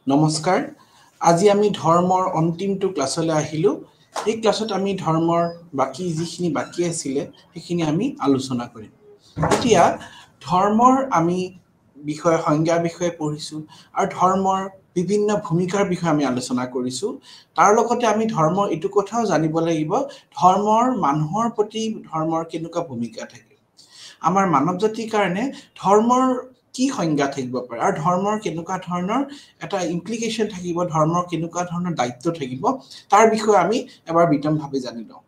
নমস্কাৰ আজি আমি ধৰ্মৰ অন্তিমটো ক্লাছলৈ আহিলো এই ক্লাছত আমি ধৰ্মৰ বাকি যিখিনি বাকি আছিল সেইখিনি আমি আলোচনা কৰিম এতিয়া ধৰ্মৰ আমি বিষয় সংজ্ঞা বিষয়ে পঢ়িছো আৰু ধৰ্মৰ বিভিন্ন ভূমিকাৰ বিষয়ে আমি আলোচনা কৰিছো তাৰ লগতে আমি ধৰ্মৰ এটো কথাও জানিব লাগিব ধৰ্মৰ মানুহৰ প্ৰতি ধৰ্মৰ কেনেকুৱা ভূমিকা থাকে আমাৰ মানৱ জাতিৰ কাৰণে ধৰ্মৰ কি সংজ্ঞা থাকিব পাৰে আৰু ধৰ্মৰ কেনেকুৱা ধৰণৰ এটা ইমপ্লিকেশন থাকিব ধৰ্মৰ কেনেকুৱা ধৰণৰ দায়িত্ব থাকিব তাৰ বিষয়ে আমি এবাৰ বিতংভাৱে জানি লওঁ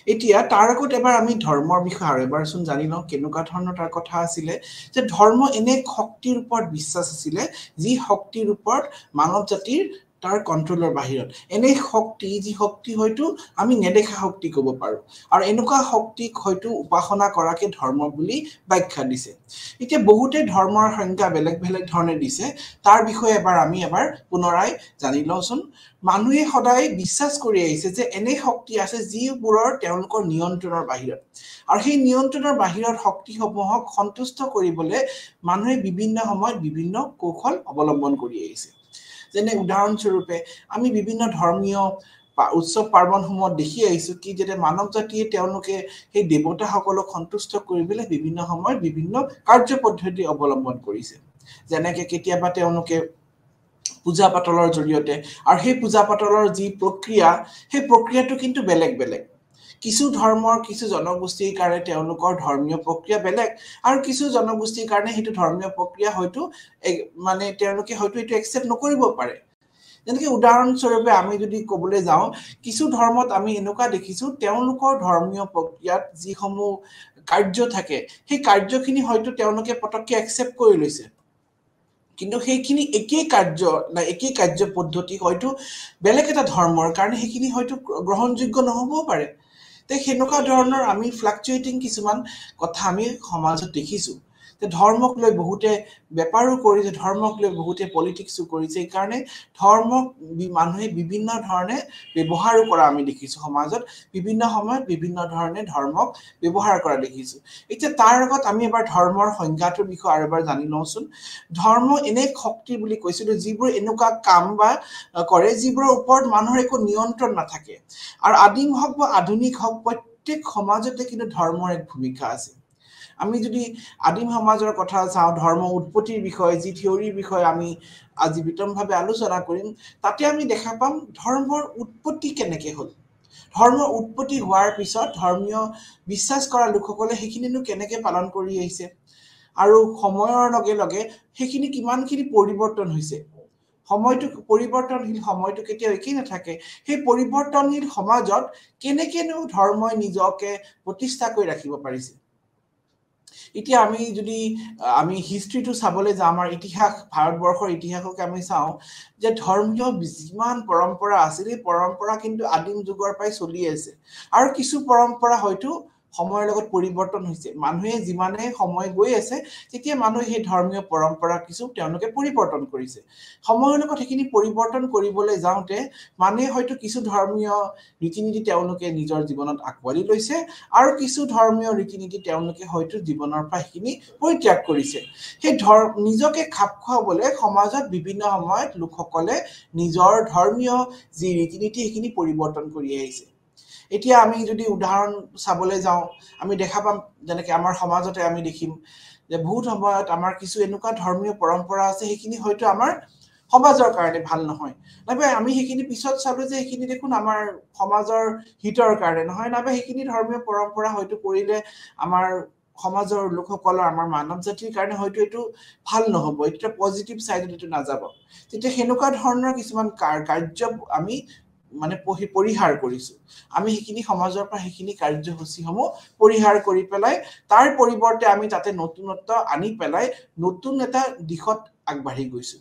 এতিয়া তাৰ আগত এবাৰ আমি ধৰ্মৰ বিষয়ে আৰু এবাৰচোন জানি লওঁ কেনেকুৱা ধৰণৰ তাৰ কথা আছিল যে ধৰ্ম এনে শক্তিৰ ওপৰত বিশ্বাস আছিল যি শক্তিৰ ওপৰত মানৱ জাতিৰ তাৰ কন্ট্ৰোলৰ বাহিৰত এনে শক্তি যি শক্তি হয়তো আমি নেদেখা শক্তি ক'ব পাৰো আৰু এনেকুৱা শক্তিক হয়তো উপাসনা কৰাকে ধৰ্ম বুলি ব্যাখ্যা দিছে এতিয়া বহুতে ধৰ্মৰ সংজ্ঞা বেলেগ বেলেগ ধৰণে দিছে তাৰ বিষয়ে এবাৰ পুনৰাই জানি লওঁচোন মানুহে সদায় বিশ্বাস কৰি আহিছে যে এনে শক্তি আছে যিবোৰৰ তেওঁলোকৰ নিয়ন্ত্ৰণৰ বাহিৰত আৰু সেই নিয়ন্ত্ৰণৰ বাহিৰত শক্তিসমূহক সন্তুষ্ট কৰিবলৈ মানুহে বিভিন্ন সময়ত বিভিন্ন কৌশল অৱলম্বন কৰি আহিছে যেনে উদাহৰণ স্বৰূপে আমি বিভিন্ন ধৰ্মীয় উৎসৱ পাৰ্বণসমূহত দেখি আহিছো কি যে মানৱ জাতিয়ে তেওঁলোকে সেই দেৱতাসকলক সন্তুষ্ট কৰিবলৈ বিভিন্ন সময়ত বিভিন্ন কাৰ্য পদ্ধতি অৱলম্বন কৰিছে যেনেকৈ কেতিয়াবা তেওঁলোকে পূজা পাতলৰ জৰিয়তে আৰু সেই পূজা পাতলৰ যি প্ৰক্ৰিয়া সেই প্ৰক্ৰিয়াটো কিন্তু বেলেগ বেলেগ কিছু ধৰ্মৰ কিছু জনগোষ্ঠীৰ কাৰণে তেওঁলোকৰ ধৰ্মীয় প্ৰক্ৰিয়া বেলেগ আৰু কিছু জনগোষ্ঠীৰ কাৰণে হেতু ধৰ্মীয় প্ৰক্ৰিয়া হয়তো মানে তেওঁলোকে হয়তো এটো একচেপ্ট নকৰিব পাৰে যেনেকৈ উদাহৰণ স্বৰূপে আমি যদি ক'বলৈ যাওঁ কিছু ধৰ্মত আমি এনেকুৱা দেখিছো তেওঁলোকৰ ধৰ্মীয় প্ৰক্ৰিয়াত যিসমূহ কাৰ্য থাকে সেই কাৰ্যখিনি হয়তো তেওঁলোকে পটককে একচেপ্ট কৰি লৈছে কিন্তু সেইখিনি একেই কাৰ্য পদ্ধতি হয়তো বেলেগ এটা ধৰ্মৰ কাৰণে সেইখিনি হয়তো গ্ৰহণযোগ্য নহবও পাৰে তে হেনেকুৱা ধৰণৰ আমি ফ্লাকচুৱেটিং কিছুমান কথা আমি সমাজত দেখিছো যে ধৰ্মক লৈ বহুতে বেপাৰো কৰিছে ধৰ্মক লৈ বহুতে পলিটিক্সও কৰিছে এই কাৰণে ধৰ্মক মানুহে বিভিন্ন ধৰণে ব্যৱহাৰো কৰা আমি দেখিছো সমাজত বিভিন্ন সময়ত বিভিন্ন ধৰণে ধৰ্মক ব্যৱহাৰ কৰা দেখিছো এতিয়া তাৰ আগত আমি এবাৰ ধৰ্মৰ সংজ্ঞাটোৰ বিষয়ে আৰু এবাৰ জানি লওঁচোন ধৰ্ম এনে শক্তি বুলি কৈছিলো যিবোৰ এনেকুৱা কাম বা কৰে যিবোৰৰ ওপৰত মানুহৰ একো নিয়ন্ত্ৰণ নাথাকে আৰু আদিম হওক বা আধুনিক হওক প্ৰত্যেক সমাজতে কিন্তু ধৰ্মৰ এক ভূমিকা আছে আমি যদি আদিম সমাজৰ কথা চাওঁ ধৰ্ম উৎপত্তিৰ বিষয়ে যি থিওৰিৰ বিষয়ে আমি আজি বিতংভাৱে আলোচনা কৰিম তাতে আমি দেখা পাম ধৰ্মৰ উৎপত্তি কেনেকৈ হ'ল ধৰ্মৰ উৎপত্তি হোৱাৰ পিছত ধৰ্মীয় বিশ্বাস কৰা লোকসকলে সেইখিনিনো কেনেকৈ পালন কৰি আহিছে আৰু সময়ৰ লগে লগে সেইখিনি কিমানখিনি পৰিৱৰ্তন হৈছে সময়টো পৰিৱৰ্তনশীল সময়টো কেতিয়াও একেই নাথাকে সেই পৰিৱৰ্তনশীল সমাজত কেনেকেনো ধৰ্মই নিজকে প্ৰতিষ্ঠা কৰি ৰাখিব পাৰিছে এতিয়া আমি যদি আমি হিষ্ট্ৰীটো চাবলৈ যাওঁ আমাৰ ইতিহাস ভাৰতবৰ্ষৰ ইতিহাসকে আমি চাওঁ যে ধৰ্মীয় যিমান পৰম্পৰা আছিল এই পৰম্পৰা কিন্তু আদিম যুগৰ পৰাই চলি আছে আৰু কিছু পৰম্পৰা হয়তো সময়ৰ লগত পৰিৱৰ্তন হৈছে মানুহে যিমানে সময় গৈ আছে তেতিয়া মানুহে সেই ধৰ্মীয় পৰম্পৰা কিছু তেওঁলোকে পৰিৱৰ্তন কৰিছে সময়ৰ লগত সেইখিনি পৰিৱৰ্তন কৰিবলৈ যাওঁতে মানুহে হয়তো কিছু ধৰ্মীয় ৰীতি-নীতি তেওঁলোকে নিজৰ জীৱনত আকোৱালি লৈছে আৰু কিছু ধৰ্মীয় ৰীতি-নীতি তেওঁলোকে হয়তো জীৱনৰ পৰা সেইখিনি পৰিত্যাগ কৰিছে সেই নিজকে খাপ খুৱাবলৈ সমাজত বিভিন্ন সময়ত লোকসকলে নিজৰ ধৰ্মীয় যি ৰীতি-নীতি সেইখিনি পৰিৱৰ্তন কৰি আহিছে এতিয়া আমি যদি উদাহৰণ চাবলৈ যাওঁ আমি দেখা পাম যেনেকৈ আমাৰ সমাজতে আমি দেখিম যে বহুত সময়ত আমাৰ কিছু এনেকুৱা ধৰ্মীয় পৰম্পৰা আছে সেইখিনি হয়তো আমাৰ সমাজৰ কাৰণে ভাল নহয় নাবে আমি সেইখিনি পিছত চালো যে সেইখিনি দেখোন আমাৰ সমাজৰ হিতৰ কাৰণে নহয় নাবে সেইখিনি ধৰ্মীয় পৰম্পৰা হয়তো কৰিলে আমাৰ সমাজৰ লোকসকলৰ আমাৰ মানৱ জাতিৰ কাৰণে হয়তো এটো ভাল নহব এটা পজিটিভ সাইডত এটো নাযাব তেতিয়া হেনেকুৱা ধৰণৰ কিছুমান কাৰ্য আমি মানে পৰিহাৰ কৰিছো আমি সেইখিনি সমাজৰ পৰা সেইখিনি কাৰ্যসূচীসমূহ পৰিহাৰ কৰি পেলাই তাৰ পৰিৱৰ্তে আমি তাতে নতুনত্ব আনি পেলাই নতুন এটা দিশত আগবাঢ়ি গৈছো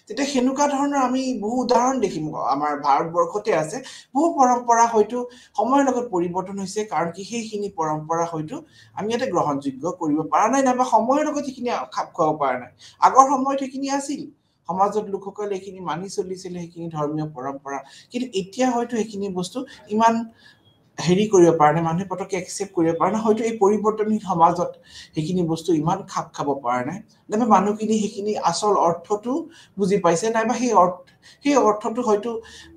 তেতিয়া হেনুকা ধৰণৰ আমি বহু উদাহৰণ দেখিম আমাৰ ভাৰতবৰ্ষতে আছে বহু পৰম্পৰা হয়তো সময়ৰ লগত পৰিৱৰ্তন হৈছে কাৰণ কি সেইখিনি পৰম্পৰা হয়তো আমি এটা গ্ৰহণযোগ্য কৰিব পৰা নাই নাবা সময়ৰ লগত সেইখিনি খাপ খুৱাব পৰা নাই আগৰ সময়ত সেইখিনি আছিল সমাজত লোকসকলে এইখিনি মানি চলিছিল সেইখিনি ধৰ্মীয় পৰম্পৰা কিন্তু এতিয়া হয়তো সেইখিনি বস্তু ইমান হেৰি কৰিব পৰা নাই, মানুহে পটককে একচেপ্ট কৰিব পৰা নাই, হয়তো এই পৰিৱৰ্তনশীল সমাজত সেইখিনি বস্তু ইমান খাপ খাব পৰা নাই, নাইবা মানুহখিনি সেইখিনি আচল অৰ্থটো বুজি পাইছে, নাইবা সেই অৰ্থটো হয়তো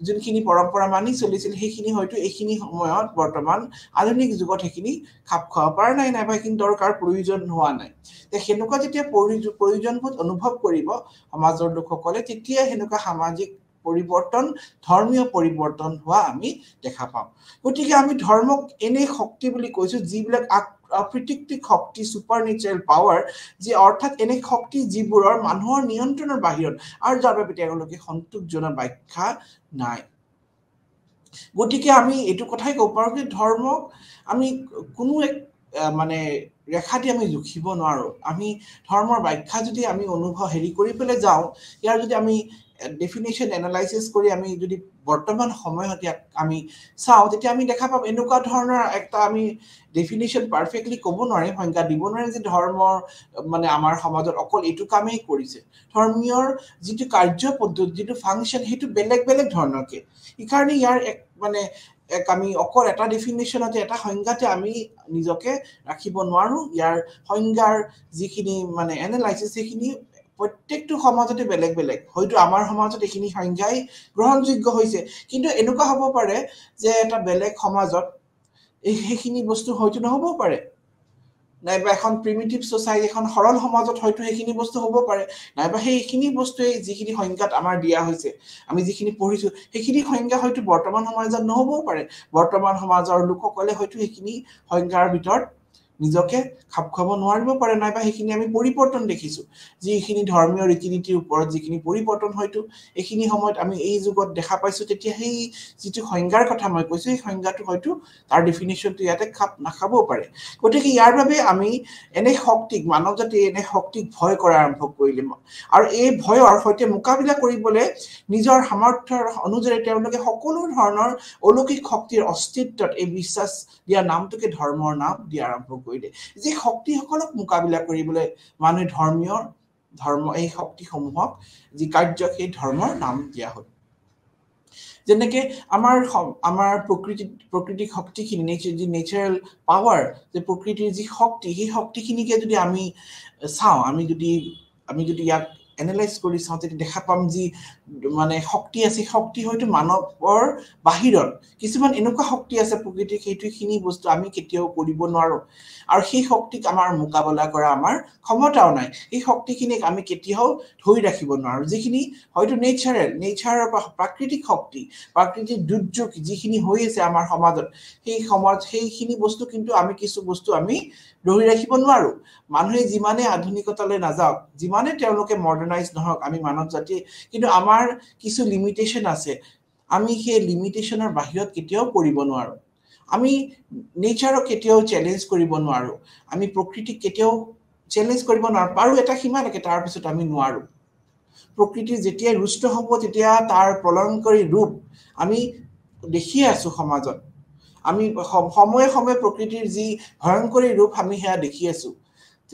যোনখিনি পৰম্পৰা মানি চলিছিল সেইখিনি হয়তো এইখিনি সময়ত বৰ্তমান আধুনিক যুগত সেইখিনি খাপ খাব পৰা নাই, নাইবা সেইখিনি দৰকাৰ প্ৰয়োজন হোৱা নাই। সেনেকুৱা যেতিয়া প্ৰয়োজনবোধ অনুভৱ কৰিব সমাজৰ লোকসকলে, তেতিয়া সেনেকুৱা সামাজিক পৰিৱৰ্তন, ধৰ্মীয় পৰিৱৰ্তন হোৱা আমি দেখা পাওঁ। গতিকে আমি ধৰ্মক এনে শক্তি বুলি কৈছো যিবিলাক অপ্ৰাকৃতিক শক্তি, ছুপাৰ নেচাৰেল পাৱাৰ, যি অৰ্থাৎ এনে শক্তি যিবোৰৰ মানুহৰ নিয়ন্ত্ৰণৰ বাহিৰত আৰু যাৰ বাবে তেওঁলোকে সন্তোষজনক ব্যাখ্যা নাই। গতিকে আমি এইটো কথাই ক'ব পাৰো যে ধৰ্মক আমি কোনো এক মানে ৰেখা দি আমি জুখিব নোৱাৰো। আমি ধৰ্মৰ ব্যাখ্যা যদি আমি হেৰি কৰি পেলাই যাওঁ, ইয়াৰ যদি আমি ডেফিনেশ্যন এনালাইচিছ কৰি আমি যদি বৰ্তমান সময়ত ইয়াক আমি চাওঁ, তেতিয়া আমি দেখা পাম এনেকুৱা ধৰণৰ একটা আমি ডেফিনেশ্যন পাৰফেক্টলি ক'ব নোৱাৰিম, সংজ্ঞা দিব নোৱাৰিম যে ধৰ্মৰ মানে আমাৰ সমাজত অকল এইটো কামেই কৰিছে। ধৰ্মীয়ৰ যিটো কাৰ্য পদ্ধতি, যিটো ফাংচন, সেইটো বেলেগ বেলেগ ধৰণৰকে। সেইকাৰণে ইয়াৰ আমি অকল এটা ডেফিনেশ্যনতে, এটা সংজ্ঞাতে আমি নিজকে ৰাখিব নোৱাৰো। ইয়াৰ সংজ্ঞাৰ যিখিনি মানে এনালাইচিছ, সেইখিনি প্ৰত্যেকটো সমাজতে বেলেগ বেলেগ। হয়তো আমাৰ সমাজত এইখিনি সংজ্ঞাই গ্ৰহণযোগ্য হৈছে, কিন্তু এনেকুৱা হ'ব পাৰে যে এটা বেলেগ সমাজত সেইখিনি বস্তু হয়তো নহ'বও পাৰে, নাইবা এখন প্ৰিমিটিভ ছ'চাইটি, এখন সৰল সমাজত হয়তো সেইখিনি বস্তু হ'ব পাৰে, নাইবা সেইখিনি বস্তুৱেই যিখিনি সংজ্ঞাত আমাৰ দিয়া হৈছে, আমি যিখিনি পঢ়িছো, সেইখিনি সংজ্ঞা হয়তো বৰ্তমান সমাজত নহ'বও পাৰে। বৰ্তমান সমাজৰ লোকসকলে হয়তো সেইখিনি সংজ্ঞাৰ ভিতৰত নিজকে খাপ খুৱাব নোৱাৰিব পাৰে, নাইবা সেইখিনি আমি পৰিৱৰ্তন দেখিছো। যিখিনি ধৰ্মীয় ৰীতি নীতিৰ ওপৰত যিখিনি পৰিৱৰ্তন হয়তো এইখিনি সময়ত আমি এই যুগত দেখা পাইছো, তেতিয়া সেই যিটো সংজ্ঞাৰ কথা মই কৈছো, সেই সংজ্ঞাটো হয়তো তাৰ ডেফিনেশ্যনটো ইয়াতে খাপ নাখাবও পাৰে। গতিকে ইয়াৰ বাবে আমি এনে শক্তিক, মানৱ জাতিয়ে এনে শক্তিক ভয় কৰা আৰম্ভ কৰিলে, আৰু এই ভয়ৰ সৈতে মোকাবিলা কৰিবলৈ নিজৰ সামৰ্থ্যৰ অনুযায়ী তেওঁলোকে সকলো ধৰণৰ অলৌকিক শক্তিৰ অস্তিত্বত এই বিশ্বাস দিয়া নামটোকে ধৰ্মৰ নাম দিয়া আৰম্ভ কৰিলে। যি শক্তিসকলক মোকাবিলা কৰিবলৈ মানুহে ধৰ্ম এই শক্তিসমূহক যি কাৰ্য, সেই ধৰ্মৰ নাম দিয়া হ'ল। যেনেকে আমাৰ প্ৰকৃতিক শক্তিখিনি, যি নেচাৰেল পাৱাৰ, যে প্ৰকৃতিৰ যি শক্তি, সেই শক্তিখিনিকে যদি আমি চাওঁ, আমি যদি ইয়াক এনালাইজ কৰি চাওঁ, তেতিয়া দেখা পাম যি মানে শক্তি আছে, শক্তি হয়তো মানৱৰ বাহিৰত। কিছুমান এনেকুৱা শক্তি আছে প্ৰকৃতিৰ, সেইখিনি বস্তু আমি কেতিয়াও কৰিব নোৱাৰো, আৰু সেই শক্তিক আমাৰ মোকাবিলা কৰা আমাৰ ক্ষমতাও নাই। এই শক্তিখিনিক আমি কেতিয়াও ধৰি ৰাখিব নোৱাৰো, যিখিনি হয়তো নেচাৰৰ বা প্ৰাকৃতিক শক্তি, প্ৰাকৃতিক দুৰ্যোগ যিখিনি হৈ আছে আমাৰ সমাজত, সেইখিনি বস্তু কিন্তু আমি কিছু বস্তু আমি ধৰি ৰাখিব নোৱাৰো। মানুহে যিমানে আধুনিকতালৈ নাযাওক, যিমানে তেওঁলোকে মডাৰ্ণাইজ নহওক, আমি মানৱ জাতি, কিন্তু আমাৰ কিছু লিমিটেশ্যন আছে। আমি সেই লিমিটেশ্যনৰ বাহিৰত কেতিয়াও কৰিব নোৱাৰো। আমি নেচাৰক কেতিয়াও চেলেঞ্জ কৰিব নোৱাৰো, আমি প্ৰকৃতিক কেতিয়াও চেলেঞ্জ কৰিব নোৱাৰো, পাৰো এটা সীমালৈকে, তাৰপিছত আমি নোৱাৰো। প্ৰকৃতি যেতিয়া ৰুষ্ট হ'ব, তেতিয়া তাৰ প্ৰলয়ংকাৰী ৰূপ আমি দেখিয়ে আছো সমাজত। আমি সময়ে সময়ে প্ৰকৃতিৰ যি ভয়ংকৰী ৰূপ আমি সেয়া দেখি আছো।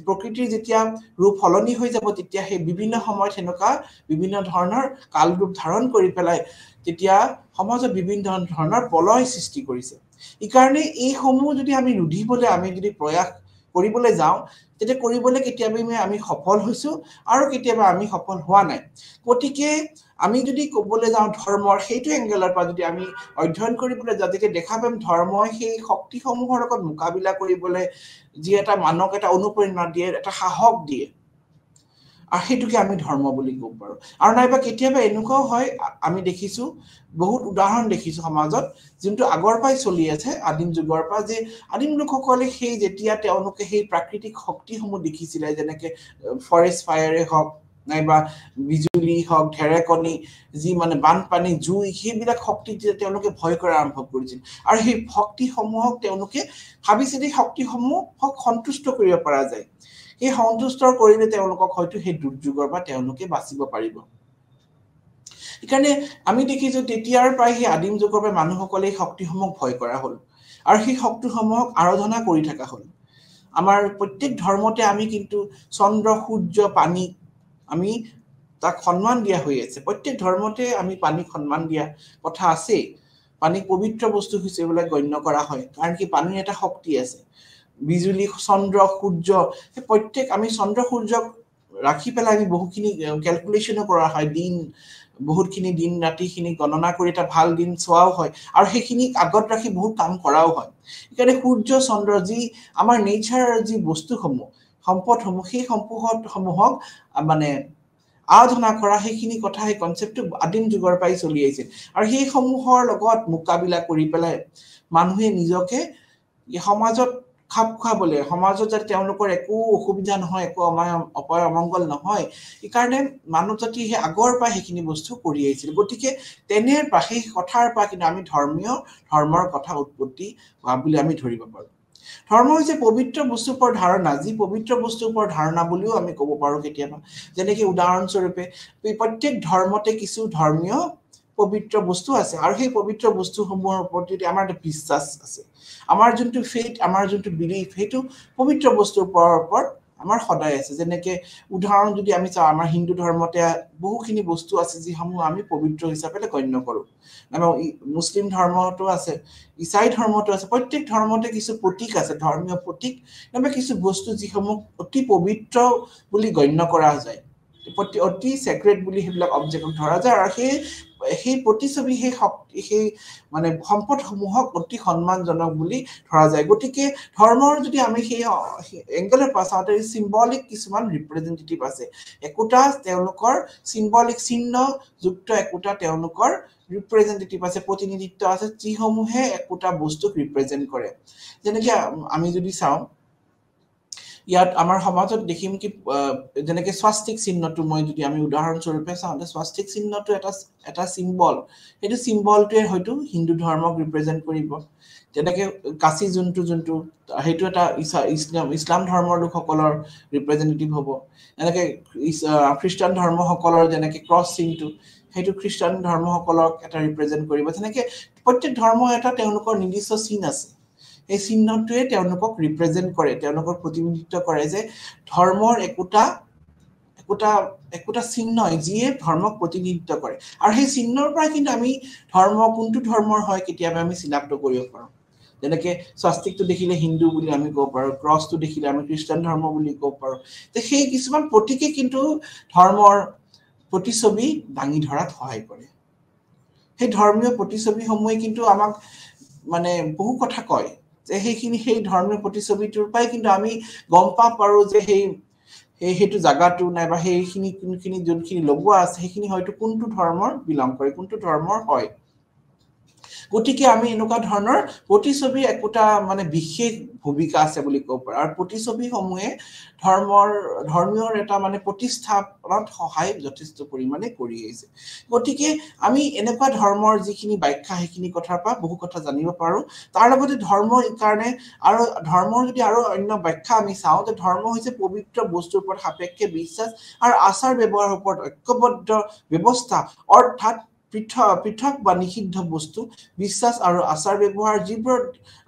প্ৰকৃতিৰ যেতিয়া ৰূপ সলনি হৈ যাব, তেতিয়া সেই বিভিন্ন সময়ত সেনেকুৱা বিভিন্ন ধৰণৰ কাল ৰূপ ধাৰণ কৰি পেলাই তেতিয়া সমাজত বিভিন্ন ধৰণৰ প্ৰলয় সৃষ্টি কৰিছে। এইকাৰণে এইসমূহ যদি আমি ৰুধিবলৈ, আমি যদি প্ৰয়াস কৰিবলৈ যাওঁ, তেতিয়া কৰিবলৈ কেতিয়াবা আমি সফল হৈছো, আৰু কেতিয়াবা আমি সফল হোৱা নাই। গতিকে আমি যদি ক'বলৈ যাওঁ ধৰ্মৰ সেইটো এংগেলৰ পৰা যদি আমি অধ্যয়ন কৰিবলৈ যাওঁ, তেতিয়া দেখা পাম ধৰ্মই সেই শক্তিসমূহৰ লগত মোকাবিলা কৰিবলৈ যি এটা মানুহক এটা অনুপ্ৰেৰণা দিয়ে, এটা সাহস দিয়ে, আৰু সেইটোকে আমি ধৰ্ম বুলি ক'ব পাৰো। আৰু নাইবা কেতিয়াবা এনেকুৱাও হয়, আমি দেখিছো, বহুত উদাহৰণ দেখিছো সমাজত, যোনটো আগৰ পৰাই চলি আছে, আদিম যুগৰ পৰা, যে আদিম লোকসকলে যেতিয়া তেওঁলোকে সেই প্ৰাকৃতিক শক্তিসমূহ দেখিছিলে, যেনেকে ফৰেষ্ট ফায়াৰে হওক, নাইবা বিজুলী হওক, ঢেৰেকনি, যি মানে বানপানী, জুই, সেইবিলাক শক্তিক তেওঁলোকে ভয় কৰা আৰম্ভ কৰিছিল। আৰু সেই শক্তিসমূহক তেওঁলোকে ভাবিছিল এই শক্তিসমূহক সন্তুষ্ট কৰিব পৰা যায়, সেই সন্তুষ্ট কৰিলে তেওঁলোকক হয়তো সেই দুৰ্যোগৰ পৰা তেওঁলোকে বাচিব পাৰিব। সেইকাৰণে আমি দেখিছো তেতিয়াৰ পৰাই সেই আদিম যুগৰ পৰা মানুহসকলে এই শক্তিসমূহক ভয় কৰা হ'ল, আৰু সেই শক্তিসমূহক আৰাধনা কৰি থকা হ'ল। আমাৰ প্ৰত্যেক ধৰ্মতে আমি কিন্তু চন্দ্ৰ, সূৰ্য, পানী, আমি তাক সন্মান দিয়া হৈ আছে। প্ৰত্যেক ধৰ্মতে আমি পানীক সন্মান দিয়া কথা আছেই। পানী পবিত্ৰ বস্তু হিচাপে গণ্য কৰা হয় কাৰণ কি পানীৰ এটা শক্তি আছে বিজুলী চন্দ্ৰ সূৰ্য এই প্ৰত্যেক আমি চন্দ্ৰ সূৰ্যক ৰাখি পেলাই আমি বহুখিনি ক্যালকুলেশনও কৰা হয় দিন বহুতখিনি দিন ৰাতিখিনি গণনা কৰি এটা ভাল দিন চোৱাও হয় আৰু সেইখিনি আগত ৰাখি বহুত কাম কৰাও হয় একাৰে সূৰ্য চন্দ্ৰ যি আমাৰ নেচাৰৰ যি বস্তুসমূহ সম্পদসমূহ সেই সম্পদসমূহক মানে আৰাধনা কৰা সেইখিনি কথা এই কনসেপ্টটো আদিম যুগৰ পৰাই চলি আহিছে আৰু সেই সমূহৰ লগত মুকাবিলা কৰি পেলাই মানুহে নিজকে সমাজত খাপ খোৱাবলে সমাজত যাতে তেওঁলোকৰ একো অসুবিধা নহয় একো অপায় অমংগল নহয় এই কাৰণে মানুহ জাতি হে আগৰ পৰা সেইখিনি বস্তু কৰি আহিছিল গতিকে তেনে সেই কথাৰ পৰা কিন্তু আমি ধৰ্মৰ কথা উৎপত্তি হোৱা বুলি আমি ধৰিব পাৰো ধৰ্ম হৈছে পবিত্ৰ বস্তুৰ ওপৰত ধাৰণা যি পবিত্ৰ বস্তুৰ ওপৰত ধাৰণা বুলিও আমি ক'ব পাৰো কেতিয়াবা যেনেকৈ উদাহৰণ স্বৰূপে প্ৰত্যেক ধৰ্মতে কিছু ধৰ্মীয় পবিত্ৰ বস্তু আছে আৰু সেই পবিত্ৰ বস্তুসমূহৰ ওপৰত আমাৰ এটা বিশ্বাস আছে আমাৰ যোনটো ফেইথ আমাৰ যোনটো বিলিফ হেতু পবিত্ৰ বস্তুৰ ওপৰত আমাৰ সদায় আছে যেনেকৈ উদাহৰণ যদি আমি চাওঁ আমাৰ হিন্দু ধৰ্মতে বহুখিনি বস্তু আছে যিসমূহ আমি পবিত্ৰ হিচাপে গণ্য কৰো মানে মুছলিম ধৰ্মতো আছে ইসাই ধৰ্মতো আছে প্ৰত্যেক ধৰ্মতে কিছু প্ৰতীক আছে ধৰ্মীয় প্ৰতীক নামে কিছু বস্তু যিসমূহ অতি পবিত্ৰ বুলি গণ্য কৰা যায় অতি সেক্ৰেট বুলি হেবিলাক অবজেক্ট ধৰা যায় আৰু সেই প্ৰতিছবি সেই মানে সম্পদসমূহক অতি সন্মানজনক বুলি ধৰা যায় গতিকে ধৰ্মৰ যদি আমি সেই এংগেলৰ পাছতে সিম্বলিক কিছুমান ৰিপ্ৰেজেন্টেটিভ আছে একোটা তেওঁলোকৰ সিম্বলিক চিহ্ন যুক্ত একোটা তেওঁলোকৰ ৰিপ্ৰেজেন্টেটিভ আছে প্ৰতিনিধিত্ব আছে যিসমূহে একোটা বস্তুক ৰিপ্ৰেজেন্ট কৰে যেনেকৈ আমি যদি চাওঁ ইয়াত আমাৰ সমাজত দেখিম কি যেনেকৈ স্বাস্তিক চিহ্নটো মই যদি আমি উদাহৰণ স্বৰূপে চাওঁ স্বাস্তিক চিহ্নটো এটা সিম্বল এটো সিম্বলটোৱে হয়তো হিন্দু ধৰ্মক ৰিপ্ৰেজেন্ট কৰিব যেনেকৈ কাচি যোনটো হেতু এটা ইছলাম ধৰ্মৰ লোকসকলৰ ৰিপ্ৰেজেন্টেটিভ হ'ব এনেকৈ খ্ৰীষ্টান ধৰ্মসকলৰ যেনেকৈ ক্ৰছ চিহ্নটো হেতু খ্ৰীষ্টান ধৰ্মসকলক এটা ৰিপ্ৰেজেন্ট কৰিব যেনেকৈ প্ৰত্যেক ধৰ্ম এটা তেওঁলোকৰ নিৰ্দিষ্ট চিহ্ন আছে এই চিহ্নটোৱে তেওঁলোকক ৰিপ্ৰেজেন্ট কৰে তেওঁলোকক প্ৰতিনিধিত্ব কৰে যে ধৰ্মৰ একোটা চিহ্ন যিয়ে ধৰ্মক প্ৰতিনিধিত্ব কৰে আৰু সেই চিহ্নৰ পৰা কিন্তু আমি ধৰ্ম কোনটো ধৰ্মৰ হয় কেতিয়াবা আমি চিনাক্ত কৰিব পাৰো যেনেকৈ স্বাস্তিকটো দেখিলে হিন্দু বুলি আমি ক'ব পাৰো ক্ৰছটো দেখিলে আমি খ্ৰীষ্টান ধৰ্ম বুলি ক'ব পাৰো তে সেই কিছুমান প্ৰতীকে কিন্তু ধৰ্মৰ প্ৰতিছবি দাঙি ধৰাত সহায় কৰে সেই ধৰ্মীয় প্ৰতিছবিসমূহে কিন্তু আমাক মানে বহু কথা কয় যে সেই ধৰ্মীয় প্ৰতিছবিটোৰ পৰাই কিন্তু আমি গম পাৰো যে হেতু জাগাটো নাইবা সেইখিনি যোনখিনি লগোৱা আছে সেইখিনি হয়তো কোনটো ধৰ্মৰ বিলং কৰে কোনটো ধৰ্মৰ হয় গতিকে আমি এনেকুৱা ধৰণৰ প্ৰতিছবি একোটা মানে বিশেষ ভূমিকা আছে বুলি ক'ব পাৰো আৰু প্ৰতিছবিসমূহে ধৰ্মীয় এটা মানে প্ৰতিষ্ঠাপনত সহায় যথেষ্ট পৰিমাণে কৰি আহিছে গতিকে আমি এনেকুৱা ধৰ্মৰ যিখিনি ব্যাখ্যা সেইখিনি কথাৰ পৰা বহু কথা জানিব পাৰো তাৰ লগতে ধৰ্মৰ কাৰণে আৰু ধৰ্মৰ যদি আৰু অন্য ব্যাখ্যা আমি চাওঁ যে ধৰ্ম হৈছে পবিত্ৰ বস্তুৰ ওপৰত সাপেক্ষে বিশ্বাস আৰু আচাৰ ব্যৱহাৰৰ ওপৰত ঐক্যবদ্ধ ব্যৱস্থা অৰ্থাৎ পৃথক বা নিষিদ্ধ বস্তু বিশ্বাস আৰু আচাৰ ব্যৱহাৰ যিবোৰ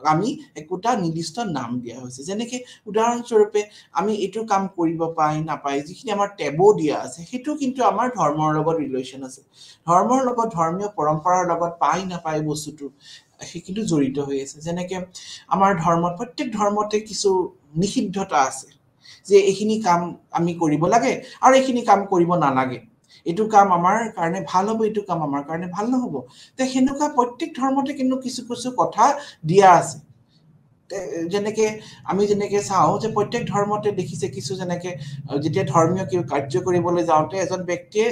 আমি একোটা নিৰ্দিষ্ট নাম দিয়া হৈছে যেনেকৈ উদাহৰণ স্বৰূপে আমি এইটো কাম কৰিব পাই নাপাই যিখিনি আমাৰ টেবু দিয়া আছে সেইটো কিন্তু আমাৰ ধৰ্মৰ লগত ৰিলেচন আছে ধৰ্মৰ লগত ধৰ্মীয় পৰম্পৰাৰ লগত পাই নাপাই বস্তুটো কিন্তু জড়িত হৈ আছে যেনেকৈ আমাৰ ধৰ্মত প্ৰত্যেক ধৰ্মতে কিছু নিষিদ্ধতা আছে যে এইখিনি কাম আমি কৰিব লাগে আৰু এইখিনি কাম কৰিব নালাগে এইটো কাম আমাৰ কাৰণে ভাল হ'ব এইটো কাম আমাৰ কাৰণে ভাল নহব তে হেনুকা প্ৰত্যেক ধৰ্মতে কিন্তু কিছু কথা দিয়া আছে যেনেকৈ আমি যেনেকৈ চাওঁ যে প্ৰত্যেক ধৰ্মতে দেখিছে কিছু যেনেকৈ যেতিয়া ধৰ্মীয় কাৰ্য কৰিবলৈ যাওঁতে এজন ব্যক্তিয়ে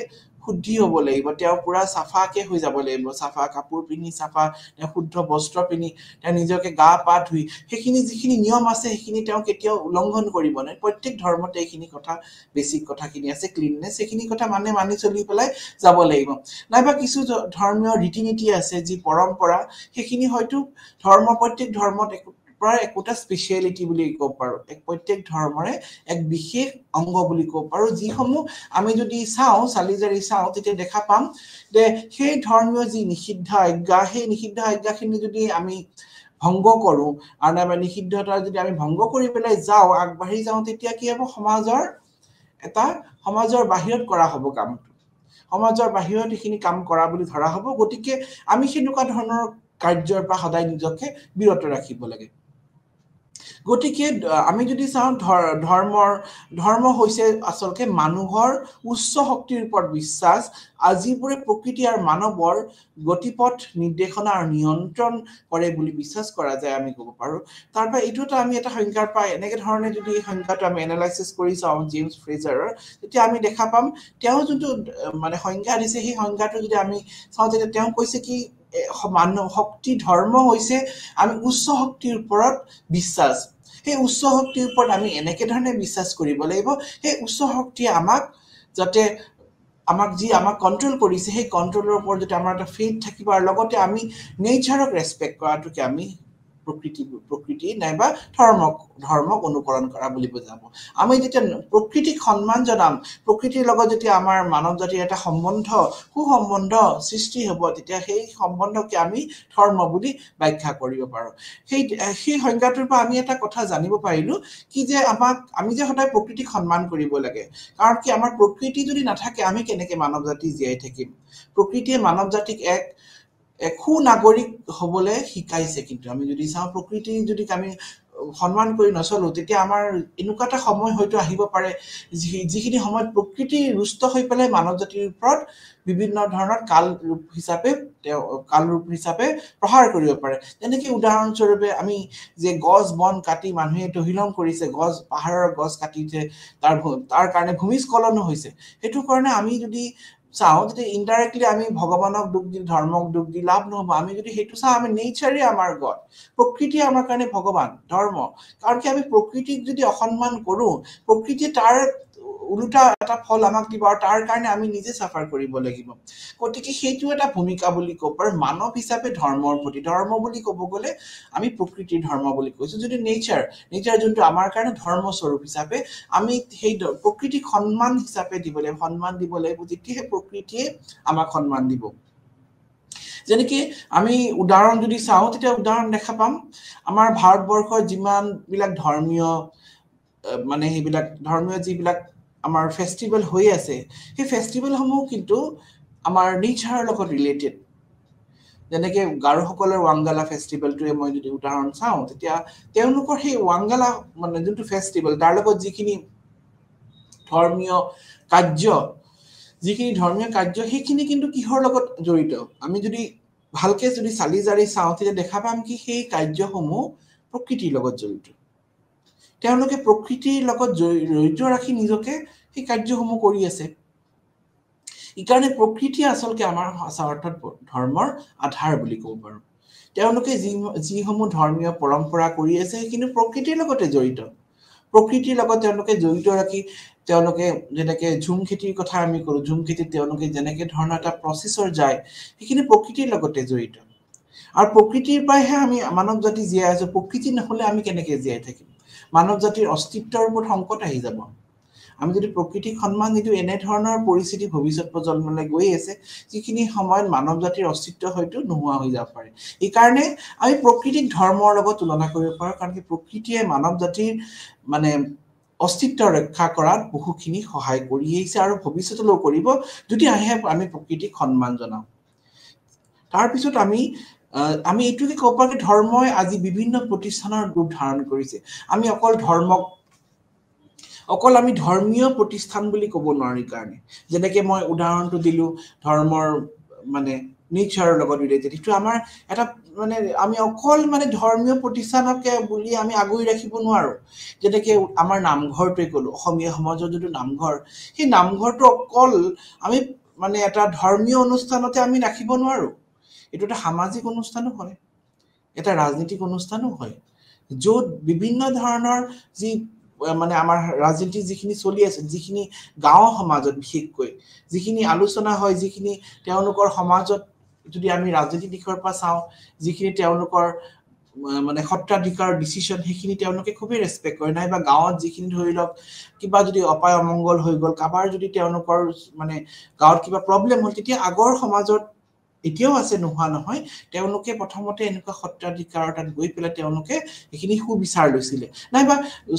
শুদ্ধি হ'ব লাগিব তেওঁ পুৰা সাফাকে হৈ যাব লাগিব সাফা কাপোৰ পিন্ধি সাফা শুদ্ধ বস্ত্ৰ পিন্ধি তেওঁ নিজকে গা পা ধুই সেইখিনি যিখিনি নিয়ম আছে সেইখিনি তেওঁ কেতিয়াও উলংঘন কৰিব নাই প্ৰত্যেক ধৰ্মতে এইখিনি কথা বেসিক কথাখিনি আছে ক্লিননেস সেইখিনি কথা মানি চলি পেলাই যাব লাগিব নাইবা কিছু ধৰ্মীয় ৰীতি-নীতি আছে যি পৰম্পৰা সেইখিনি হয়তো প্ৰত্যেক ধৰ্মত প্ৰায় একোটা স্পেশালিটি বুলি ক'ব পাৰো প্ৰত্যেক ধৰ্মৰে এক বিশেষ অংগ বুলি ক'ব পাৰো যিসমূহ আমি যদি চালিজাৰি চাওঁ তেতিয়া দেখা পাম যে সেই ধৰ্মীয় যি নিষিদ্ধ আজ্ঞা সেই নিষিদ্ধ আজ্ঞাখিনি যদি আমি ভংগ কৰো আৰু নাইবা নিষিদ্ধতা যদি আমি ভংগ কৰি পেলাই যাওঁ আগবাঢ়ি যাওঁ তেতিয়া কি হ'ব সমাজৰ বাহিৰত কৰা হ'ব কামটো সমাজৰ বাহিৰত এইখিনি কাম কৰা বুলি ধৰা হ'ব গতিকে আমি সেনেকুৱা ধৰণৰ কাৰ্যৰ পৰা সদায় নিজকে বিৰত ৰাখিব লাগে গতিকে আমি যদি চাওঁ ধৰ্ম হৈছে আচলতে মানুহৰ উচ্চ শক্তিৰ ওপৰত বিশ্বাস আজিবোৰে প্ৰকৃতি আৰু মানৱৰ গতিপথ নিৰ্দেশনা আৰু নিয়ন্ত্ৰণ কৰে বুলি বিশ্বাস কৰা যায় আমি ক'ব পাৰো তাৰ পৰা এইটো আমি এটা সংজ্ঞাৰ পাই এনেকে ধৰণে যদি সংজ্ঞাটো আমি এনালাইসিস কৰি চাওঁ জেমছ ফ্ৰেজাৰৰ তেতিয়া আমি দেখা পাম তেওঁ যোনটো মানে সংজ্ঞা দিছে সেই সংজ্ঞাটো যদি আমি চাওঁ তেতিয়া তেওঁ কৈছে কি মানৱ শক্তি ধৰ্ম হৈছে আমি উচ্চ শক্তিৰ ওপৰত বিশ্বাস সেই উচ্চ শক্তিৰ ওপৰত আমি এনেকে ধৰণে বিশ্বাস কৰিব লাগিব সেই উচ্চ শক্তিয়ে যাতে আমাক কন্ট্ৰোল কৰিছে সেই কন্ট্ৰোলৰ ওপৰত যদি আমাৰ এটা ফেথ থাকিব আৰু লগতে আমি নেচাৰক ৰেসপেক্ট কৰাটোকে আমি প্ৰকৃতি নাইবা ধৰ্মক অনুকৰণ কৰা বুলি বুজাব আমি যেতিয়া প্ৰকৃতিক সন্মান জনাম প্ৰকৃতিৰ লগত যেতিয়া আমাৰ মানৱ জাতিৰ এটা সুসম্বন্ধ সৃষ্টি হ'ব তেতিয়া সেই সম্বন্ধকে আমি ধৰ্ম বুলি ব্যাখ্যা কৰিব পাৰো সেই সংজ্ঞাটোৰ পৰা আমি এটা কথা জানিব পাৰিলো কি যে আমি যে সদায় প্ৰকৃতিক সন্মান কৰিব লাগে কাৰণ কি আমাৰ প্ৰকৃতি যদি নাথাকে আমি কেনেকে মানৱ জাতি জীয়াই থাকিম প্ৰকৃতিয়ে মানৱ জাতিক এক নাগৰিক হবলে শিকাইছে কিন্তু আমি যদি চাওঁ প্ৰকৃতি যদি আমি সন্মান কৰি নচলো তেতিয়া আমাৰ এনেকুৱা এটা সময় হয়তো আহিব পাৰে যিখিনি সময়ত প্ৰকৃতি ৰুষ্ট হৈ পেলাই মানৱ জাতিৰ ওপৰত বিভিন্ন ধৰণৰ কাল ৰূপ হিচাপে প্ৰহাৰ কৰিব পাৰে যেনেকৈ উদাহৰণস্বৰূপে আমি যে গছ বন কাটি মানুহে তহিলং কৰিছে পাহাৰৰ গছ কাটিছে তাৰ কাৰণে ভূমিস্খলন হৈছে সেইটো কাৰণে আমি যদি চাওঁ যে ইনডাইৰেক্টলি আমি ভগৱানক দুখ দি ধৰ্মক দুখ দি লাভ নহব আমি যদি হেতু চাওঁ আমি নেচাৰে আমাৰ গড প্ৰকৃতি আমাৰ কাৰণে ভগৱান ধৰ্ম কাৰণ কি আমি প্ৰকৃতিক যদি অসন্মান কৰো প্ৰকৃতি তাৰ উল্টা এটা ফল আমাক দিব আৰু তাৰ কাৰণে আমি নিজে সাফাৰ কৰিব লাগিব গতিকে সেইটো এটা ভূমিকা বুলি ক'ব পাৰ মানৱ হিচাপে ধৰ্মৰ প্ৰতি ধৰ্ম বুলি ক'ব গলে আমি প্ৰকৃতিৰ ধৰ্ম বুলি কৈছো যদি নেচাৰ যোনটো আমাৰ কাৰণে ধৰ্ম স্বৰূপ হিচাপে আমি সেই প্ৰকৃতিক সন্মান হিচাপে দিব লাগিব যেতিয়াহে প্ৰকৃতিয়ে আমাক সন্মান দিব যেনেকৈ আমি উদাহৰণ যদি চাওঁ তেতিয়া উদাহৰণ দেখা পাম আমাৰ ভাৰতবৰ্ষৰ যিমান বিলাক ধৰ্মীয় মানে সেইবিলাক ধৰ্মীয় যিবিলাক আমাৰ ফেষ্টিভেল হৈ আছে সেই ফেষ্টিভেলসমূহ কিন্তু আমাৰ নেচাৰৰ লগত ৰিলেটেড যেনেকৈ গাৰোসকলৰ ৱাংগালা ফেষ্টিভেলটোৱে মই যদি উদাহৰণ চাওঁ তেতিয়া তেওঁলোকৰ সেই ৱাংগালা মানে যোনটো ফেষ্টিভেল তাৰ লগত যিখিনি ধৰ্মীয় কাৰ্য সেইখিনি কিন্তু কিহৰ লগত জড়িত আমি যদি ভালকে যদি চালি জাৰি চাওঁ তেতিয়া দেখা পাম কি সেই কাৰ্যসমূহ প্ৰকৃতিৰ লগত জড়িত তেওঁলোকে প্ৰকৃতিৰ লগত জড়িত ৰাখি নিজকে সেই কাৰ্যসমূহ কৰি আছে ইকাৰণে প্ৰকৃতি আচলতে আমাৰ সঁচা অৰ্থত ধৰ্মৰ আধাৰ বুলি ক'ব পাৰো তেওঁলোকে যিসমূহ ধৰ্মীয় পৰম্পৰা কৰি আছে সেইখিনি প্ৰকৃতিৰ লগতে জড়িত প্ৰকৃতিৰ লগত তেওঁলোকে জড়িত ৰাখি তেওঁলোকে যেনেকৈ ঝুম খেতিৰ কথা আমি কৰো ঝুম খেতিত তেওঁলোকে যেনেকৈ ধৰণৰ এটা প্ৰচেছৰ যায় সেইখিনি প্ৰকৃতিৰ লগতে জড়িত আৰু প্ৰকৃতিৰ পৰাহে আমি মানৱ জাতি জীয়াই আছো প্ৰকৃতি নহলে আমি কেনেকৈ জীয়াই থাকিম মানৱ জাতিৰ অস্তিত্বৰ ওপৰত সংকট আহি যাব আমি যদি প্ৰকৃতিক সন্মান নিদিওঁ এনে ধৰণৰ পৰিস্থিতি ভৱিষ্যত প্ৰজন্মলৈ গৈ আছে যিখিনি সময়ত মানৱ জাতিৰ অস্তিত্ব হয়তো নোহোৱা হৈ যাব পাৰে এই কাৰণে আমি প্ৰকৃতিক ধৰ্মৰ লগত তুলনা কৰিব পাৰো কাৰণ কি প্ৰকৃতিয়ে মানৱ জাতিৰ মানে অস্তিত্ব ৰক্ষা কৰাত বহুখিনি সহায় কৰি আহিছে আৰু ভৱিষ্যতলৈও কৰিব যদি আমি প্ৰকৃতিক সন্মান জনাওঁ তাৰ পিছত আমি এইটোকে ক'ব পাৰো যে ধৰ্মই আজি বিভিন্ন প্ৰতিষ্ঠানৰ ৰূপ ধাৰণ কৰিছে আমি অকল আমি ধৰ্মীয় প্ৰতিষ্ঠান বুলি ক'ব নোৱাৰি কাৰণে যেনেকৈ মই উদাহৰণটো দিলো ধৰ্মৰ মানে নেচাৰৰ লগত ৰিলেটেড এইটো আমাৰ এটা মানে আমি অকল মানে ধৰ্মীয় প্ৰতিষ্ঠানকে বুলি আমি আগুৰি ৰাখিব নোৱাৰো যেনেকৈ আমাৰ নামঘৰটোৱে ক'লো অসমীয়া সমাজৰ যিটো নামঘৰ সেই নামঘৰটো অকল আমি মানে এটা ধৰ্মীয় অনুষ্ঠানতে আমি ৰাখিব নোৱাৰো এইটো এটা সামাজিক অনুষ্ঠানো হয় এটা ৰাজনৈতিক অনুষ্ঠানো হয় য'ত বিভিন্ন ধৰণৰ যি মানে আমাৰ ৰাজনীতি যিখিনি চলি আছে যিখিনি গাঁও সমাজত বিশেষকৈ যিখিনি আলোচনা হয় যিখিনি তেওঁলোকৰ সমাজত যদি আমি ৰাজনীতি দিশৰ পৰা চাওঁ যিখিনি তেওঁলোকৰ মানে সত্ৰাধিকাৰ ডিসিশন সেইখিনি তেওঁলোকে খুবেই ৰেসপেক্ট কৰে নাইবা গাঁৱত যিখিনি ধৰি লওক কিবা যদি অপায় অমংগল হৈ গ'ল কাবাৰ যদি তেওঁলোকৰ মানে গাঁৱত কিবা প্ৰবলেম হ'ল তেতিয়া আগৰ সমাজত এতিয়াও আছে নোহোৱা নহয় তেওঁলোকে প্ৰথমতে এনেকুৱা সত্ৰাধিকাৰ তাত গৈ পেলাই তেওঁলোকে এইখিনি সুবিচাৰ লৈছিলে নাইবা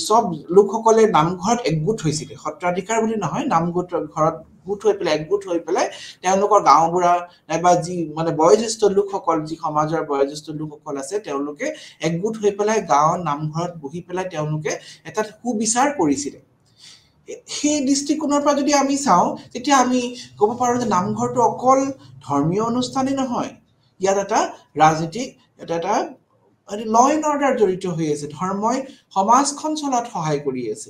সব লোকসকলে নামঘৰত একগোট হৈছিলে সত্ৰাধিকাৰ বুলি নহয় নামঘৰত গোট হৈ পেলাই একগোট হৈ পেলাই তেওঁলোকৰ গাঁওবুঢ়া নাইবা যি মানে বয়োজ্যেষ্ঠ লোকসকল যি সমাজৰ বয়োজ্যেষ্ঠ লোকসকল আছে তেওঁলোকে একগোট হৈ পেলাই গাঁৱৰ নামঘৰত বহি পেলাই তেওঁলোকে এটা সুবিচাৰ কৰিছিলে সেই দৃষ্টিকোণৰ পৰা যদি আমি চাওঁ তেতিয়া আমি ক'ব পাৰোঁ যে নামঘৰটো অকল ধৰ্মীয় অনুষ্ঠানেই নহয় ইয়াত এটা ৰাজনীতিক এটা ল এণ্ড অৰ্ডাৰ জড়িত হৈ আছে ধৰ্মই সমাজখন চলাত সহায় কৰি আছে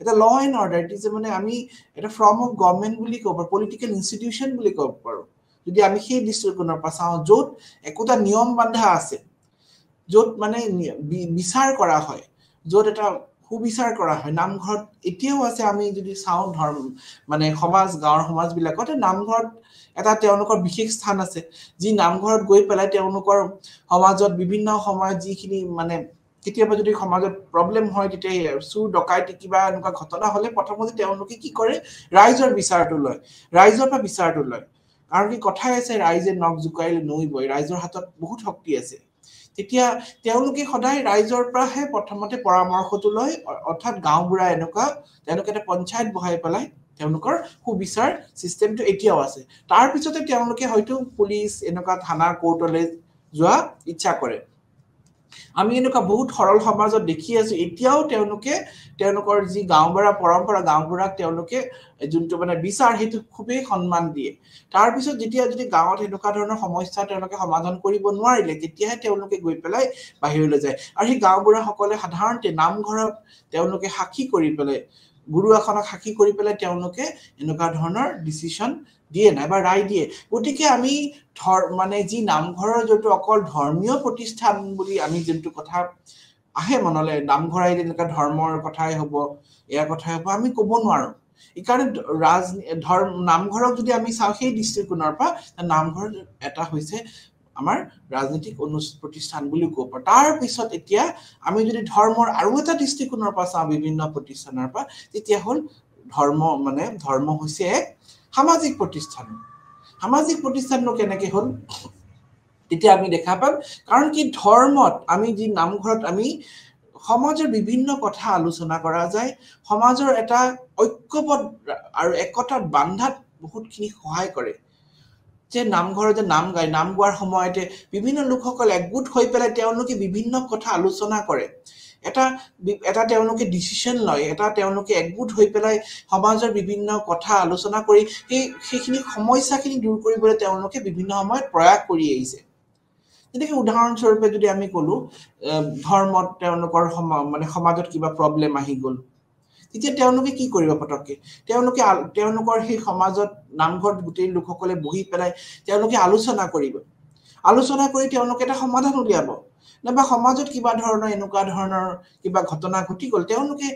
এটা ল এণ্ড অৰ্ডাৰ ইট ইজ মানে আমি এটা ফৰ্ম অফ গভৰ্ণমেণ্ট বুলি ক'ব পাৰোঁ পলিটিকেল ইনষ্টিটিউশ্যন বুলি ক'ব পাৰোঁ যদি আমি সেই দৃষ্টিকোণৰ পৰা চাওঁ য'ত একোটা নিয়ম বান্ধা আছে য'ত মানে বিচাৰ কৰা হয় য'ত এটা সুবিচাৰ কৰা হয় নামঘৰত এতিয়াও আছে আমি যদি চাওঁ ধৰ্ম মানে সমাজ গাঁৱৰ সমাজবিলাকত নামঘৰত এটা তেওঁলোকৰ বিশেষ স্থান আছে যি নামঘৰত গৈ পেলাই তেওঁলোকৰ সমাজত বিভিন্ন সময়ত যিখিনি মানে কেতিয়াবা যদি সমাজত প্ৰব্লেম হয় তেতিয়া চুৰ ডকাইতি কিবা এনেকুৱা ঘটনা হ'লে প্ৰথমতে তেওঁলোকে কি কৰে ৰাইজৰ বিচাৰটো লয় ৰাইজৰ পৰা বিচাৰটো লয় কাৰণ কি কথাই আছে ৰাইজে নখ জোকাৰিলে নৈ বয় ৰাইজৰ হাতত বহুত শক্তি আছে তেতিয়া তেওঁলোকে সদায় ৰাইজৰ পৰাহে প্ৰথমতে পৰামৰ্শটো লয় অৰ্থাৎ গাঁওবুঢ়া এনেকুৱা তেওঁলোকে এটা পঞ্চায়ত বহাই পেলাই তেওঁলোকৰ সুবিচাৰ চিষ্টেমটো এতিয়াও আছে তাৰ পিছতে তেওঁলোকে হয়তো পুলিচ এনেকুৱা থানা কোৰ্টলৈ যোৱা ইচ্ছা কৰে আমি এনেকুৱা বহুত সৰল সমাজত দেখি আছো এতিয়াও তেওঁলোকে তেওঁলোকৰ যি গাঁওবুঢ়া পৰম্পৰা গাঁওবুঢ়াক তেওঁলোকে যোনটো মানে বিচাৰ সেইটো খুবেই সন্মান দিয়ে তাৰ পিছত যেতিয়া যদি গাঁৱত এনেকুৱা ধৰণৰ সমস্যা তেওঁলোকে সমাধান কৰিব নোৱাৰিলে তেতিয়াহে তেওঁলোকে গৈ পেলাই বাহিৰলৈ যায় আৰু সেই গাঁওবুঢ়াসকলে সাধাৰণতে নামঘৰত তেওঁলোকে সাক্ষী কৰি পেলাই গুৰু আসনক সাক্ষী কৰি পেলাই তেওঁলোকে এনেকুৱা ধৰণৰ ডিচিশন দিয়ে নাইবা ৰায় দিয়ে গতিকে আমি মানে যি নামঘৰৰ যোনটো অকল ধৰ্মীয় প্ৰতিষ্ঠান বুলি আমি যোনটো কথা আহে মনলৈ নামঘৰ আহিলে এনেকুৱা ধৰ্মৰ কথাই হ'ব এয়া কথাই হ'ব আমি ক'ব নোৱাৰো এইকাৰণে নামঘৰক যদি আমি চাওঁ সেই দৃষ্টিকোণৰ পৰা নামঘৰ এটা হৈছে আমাৰ ৰাজনৈতিক প্ৰতিষ্ঠান বুলি ক'ব পাৰোঁ তাৰ পিছত এতিয়া আমি যদি ধৰ্মৰ আৰু এটা দৃষ্টিকোণৰ পৰা চাওঁ বিভিন্ন প্ৰতিষ্ঠানৰ পৰা তেতিয়া হ'ল ধৰ্ম হৈছে এক সামাজিক প্ৰতিষ্ঠাননো কেনেকে হ'ল তেতিয়া আমি দেখা পাম কাৰণ কি ধৰ্মত আমি যি নামঘৰত আমি সমাজৰ বিভিন্ন কথা আলোচনা কৰা যায় সমাজৰ এটা ঐক্যবদ্ধ আৰু একতাত বান্ধাত বহুতখিনি সহায় কৰে যে নামঘৰৰ যে নাম গায় নাম গোৱাৰ সময়তে বিভিন্ন লোকসকল একগোট হৈ পেলাই তেওঁলোকে বিভিন্ন কথা আলোচনা কৰে এটা তেওঁলোকে ডিচিশন লয় এটা তেওঁলোকে একগোট হৈ পেলাই সমাজৰ বিভিন্ন কথা আলোচনা কৰি সেইখিনি সমস্যাখিনি দূৰ কৰিবলৈ তেওঁলোকে বিভিন্ন সময়ত প্ৰয়াস কৰি আহিছে যেনেকৈ উদাহৰণস্বৰূপে যদি আমি ক'লো ধৰ্মত তেওঁলোকৰ মানে সমাজত কিবা প্ৰব্লেম আহি গ'ল তেতিয়া তেওঁলোকে কি কৰিব পটককে তেওঁলোকৰ সেই সমাজত নামঘৰত গোটেই লোকসকলে বহি পেলাই তেওঁলোকে আলোচনা কৰি তেওঁলোকে এটা সমাধান উলিয়াব নাইবা সমাজত কিবা ধৰণৰ এনেকুৱা ধৰণৰ কিবা ঘটনা ঘটি গ'ল তেওঁলোকে